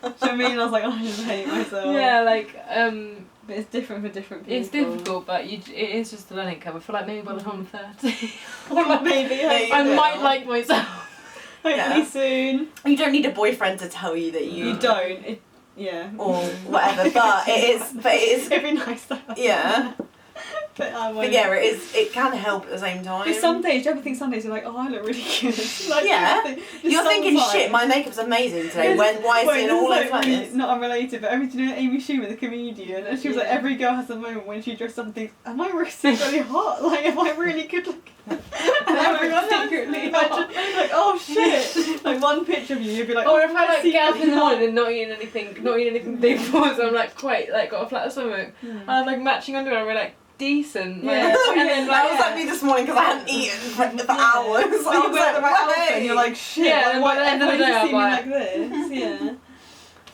what I mean? I was like, oh, I just hate myself. yeah, like But it's different for different people. it's difficult, but it is just a learning curve. I feel like maybe by the time I'm 30, or like Maybe, Yeah, I you might will. like myself. hopefully Yeah. soon. You don't need a boyfriend to tell you that You don't. Yeah. or whatever, but it is. It'd be nice to have. Yeah. But I won't. But yeah, it can help at the same time. But some days, do you ever think some days you're like, oh, I look really good? Like, Yeah. just You're thinking, sometimes. shit, my makeup's amazing today. Wait, Why is this it all like over like really this? not unrelated, but every, do you know Amy Schumer, the comedian, and she was like, Yeah. every girl has a moment when she dressed up and thinks, am I really hot? Like, am I really good looking? And everyone secretly like, oh shit! Like one picture of you, you'd be like, Or if I like get up in the secretly morning and not eating anything big for, so I'm like quite like got a flat stomach. hot. I was like matching underwear, and we're like decent. Like, Yeah. and then That like was like me this morning because I hadn't eaten for hours. I was So you wear the right like, outfit and you're like, shit, Yeah, like, and why by the end of the everyone day, just see I'm me like this? Yeah.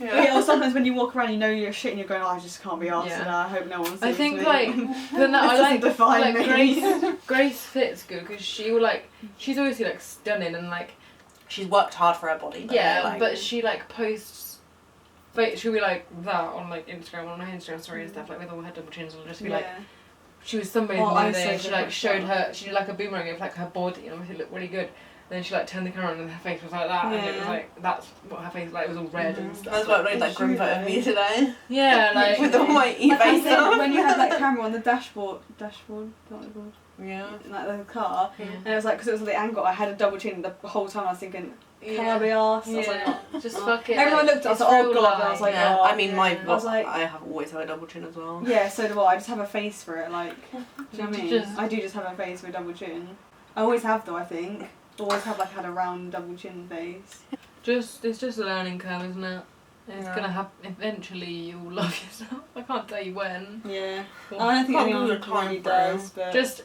Yeah, or sometimes when you walk around, you know you're shit and you're going, oh, I just can't be arsed Yeah. today. I hope no one sees I think me. like then that I This like doesn't define like me. Grace fits good because she will like she's obviously like stunning and like She's worked hard for her body. But yeah, like, but she like posts. She'll be like that on like Instagram on her Instagram story and stuff like with all her double chins. Will just be like she was sunbathing Oh, the I'm other day so and she like different showed now. her she did like a boomerang of like her body and obviously it looked really good. Then she like turned the camera on and her face was like that and it was Yeah. like that's what her face was like. It was all red and I stuff. was like, that It's grim true photo of me though. today. Yeah, like With all my Like I eBay said, stuff. when you had that camera on the dashboard, not the board, Yeah. like the car, yeah. and it was like, because it was the angle, I had a double chin the whole time. I was thinking, can I be arsed? I was like, Yeah. oh. Just fuck it. Everyone like, looked at us, it's oh real god, and I was like, Yeah. oh. I mean, yeah. I was like, I have always had a double chin as well. yeah, so do I. I just have a face for it. Like, do you know what I mean? Just- I do just have a face for a double chin. I always have though. I think always have like had a round double chin face. it's just a learning curve, isn't it? It's Yeah. gonna happen. Eventually, you'll love yourself. I can't tell you when. Yeah, Or- I don't think Can't anyone do the time really frame. does, but Just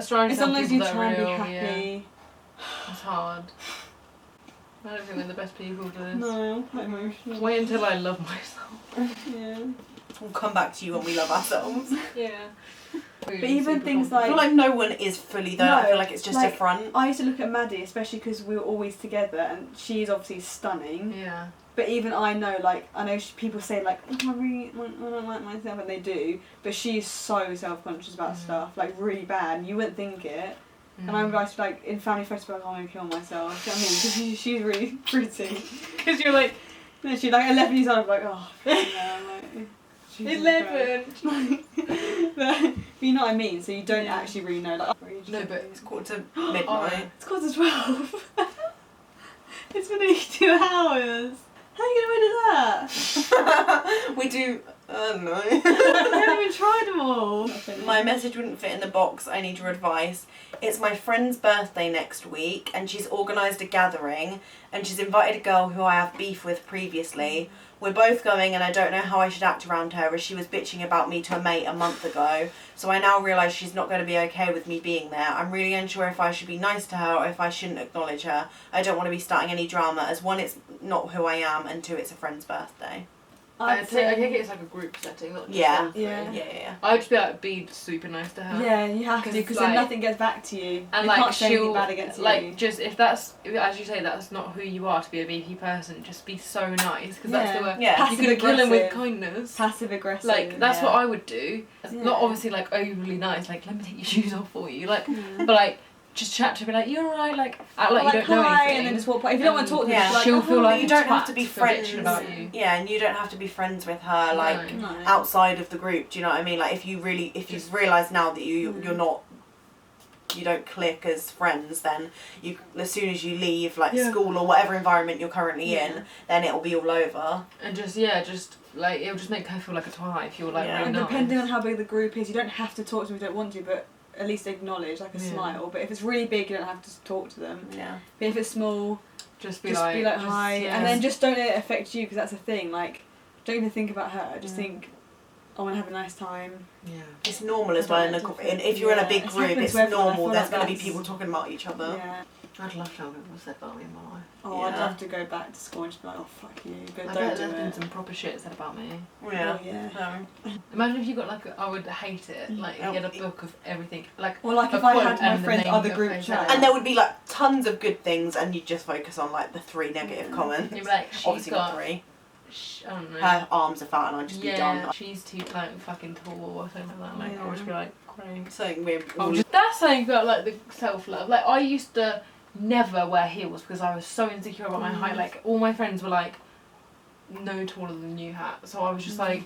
trying to as tell long as people you that try and be are real. happy. Yeah, it's hard. I don't think we're the best people for this. No, I'm quite emotional. Wait until I love myself. Yeah. We'll come back to you when we love ourselves. Yeah. But even things I feel like like no one is fully though. No, I feel like it's just like- a front. I used to look at Maddie, especially because we were always together, and she's obviously stunning. Yeah. But even I know, like, I know people say, like, oh, I don't like myself, and they do, but she's so self-conscious about stuff, like, really bad, and you wouldn't think it. And I remember I used to, like, in family photos, like, I'm going to kill myself, do you know what I mean? Because she's really pretty. Because you're like And she's, like, 11 years old, I'm like, oh, yeah, I'm like... Jesus 11. but you know what I mean, so you don't actually really know, like... No, but It's quarter to midnight. It's 12:15. It's been 82 hours. How are you going to do that? We do. Oh no. I haven't even tried them all. My message wouldn't fit in the box. I need your advice. It's my friend's birthday next week, and she's organised a gathering, and she's invited a girl who I have beef with previously. We're both going, and I don't know how I should act around her, as she was bitching about me to a mate a month ago. So I now realise she's not going to be okay with me being there. I'm really unsure if I should be nice to her or if I shouldn't acknowledge her. I don't want to be starting any drama, as one, it's not who I am, and two, it's a friend's birthday. I think it's like a group setting, not just Yeah. one thing. Yeah. I'd just be super nice to her. Yeah, you have to, because then nothing gets back to you. And they like can't say anything bad against you. just if that's, as you say, that's not who you are to be a BP person, just be so nice, because that's the way. Yeah. You can kill him with kindness. Passive aggressive. Like that's yeah. what I would do. Yeah. Not obviously like overly nice, like let me take your shoes off for you, like, but like just chat to her, be like, you're alright, like act like you don't know hi, anything. and then just walk by. If you don't want to talk to her, just like, she'll feel like you don't have twat to be for bitching friends about you. Yeah, and you don't have to be friends with her like No. outside of the group. Do you know what I mean? Like if you've realised now that you're not, you don't click as friends, then you, as soon as you leave like school or whatever environment you're currently in, then it'll be all over. And just like it'll just make her feel like a twat if you're like really And nice. depending on how big the group is, you don't have to talk to them if you don't want to, but at least acknowledge, like a smile. But if it's really big, you don't have to talk to them. Yeah. But if it's small, just be like hi, and then just don't let it affect you, because that's the thing. Like, don't even think about her. Just think, I want to have a nice time. Yeah. It's normal as well. If you're in a big group, it's normal. There's going to be people talking about each other. Yeah. I'd love to have people said about me in my life. Oh, I'd love to go back to school and just be like, oh fuck you, but I don't bet do there's been it. some proper shit said about me. Yeah. Oh, yeah. Imagine if you got like I would hate it. Like you had a book of everything. Like Or like a if I quote had my and the friend's name other of group her chat. And there would be like tons of good things, and you'd just focus on like the 3 negative comments. You'd be like, she's Obviously got, not 3. I don't know. Her arms are fat, and I'd just be done. She's too like fucking tall or something like that. Like I would just be like, great. Something weird. That's something about like the self love. Like I used to never wear heels because I was so insecure about my height. Like all my friends were like no taller than you hat, so I was just like.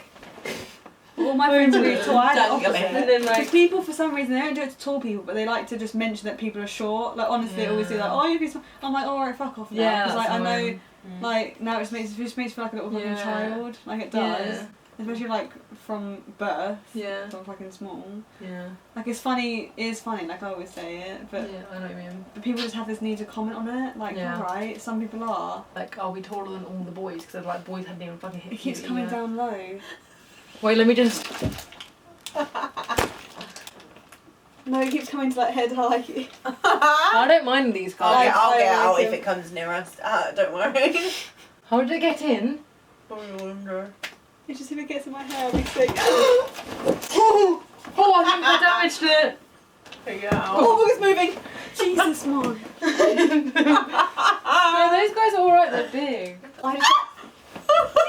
All my friends are really tall. I had the Dangling. opposite. And then like People for some reason they don't do it to tall people, but they like to just mention that people are short. Like honestly, they always do like, oh you're too small. I'm like, alright, fuck off now. Yeah, Because like I know, annoying. like now it just makes me feel like a little fucking child. Like it does. Yeah. Especially like from birth. Yeah. I'm fucking small. Yeah. Like it's funny, it is funny, like I always say it, but Yeah, I know what you mean. but people just have this need to comment on it. Like, alright, some people are. Like I'll be taller than all the boys because like boys hadn't even fucking hit. It keeps puberty coming yet. down low. Wait, let me just. No, it keeps coming to like head high. I don't mind these guys. I'll get out like if it comes near us. Don't worry. How did it get in? It's just if it gets in my hair, I'll be sick. Oh, I think I damaged it. Yeah. Oh, it's moving! Jesus, man. No, those guys are alright, they're big.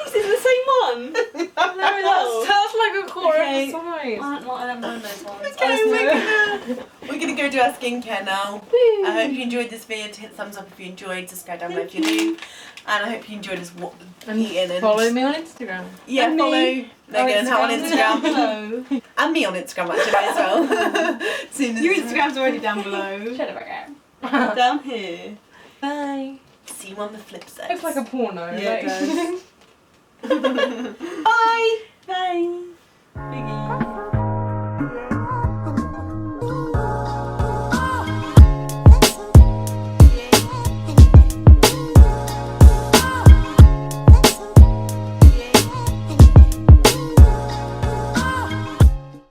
This is the same one! No, that's like a quarter Okay. of the size. I don't mind those ones. Okay, we're gonna go do our skincare now. I hope you enjoyed this video. Hit thumbs up if you enjoyed, subscribe down below if you do. And I hope you enjoyed us eating and follow me on Instagram. Yeah, And follow me. Megan on Instagram. Hello. And me on Instagram actually as well. Soon as Your Instagram's already down below. Shut up, Down here. Bye. see you on the flip side. Looks like a porno. Yeah, it like. does. Bye! Bye. Biggie.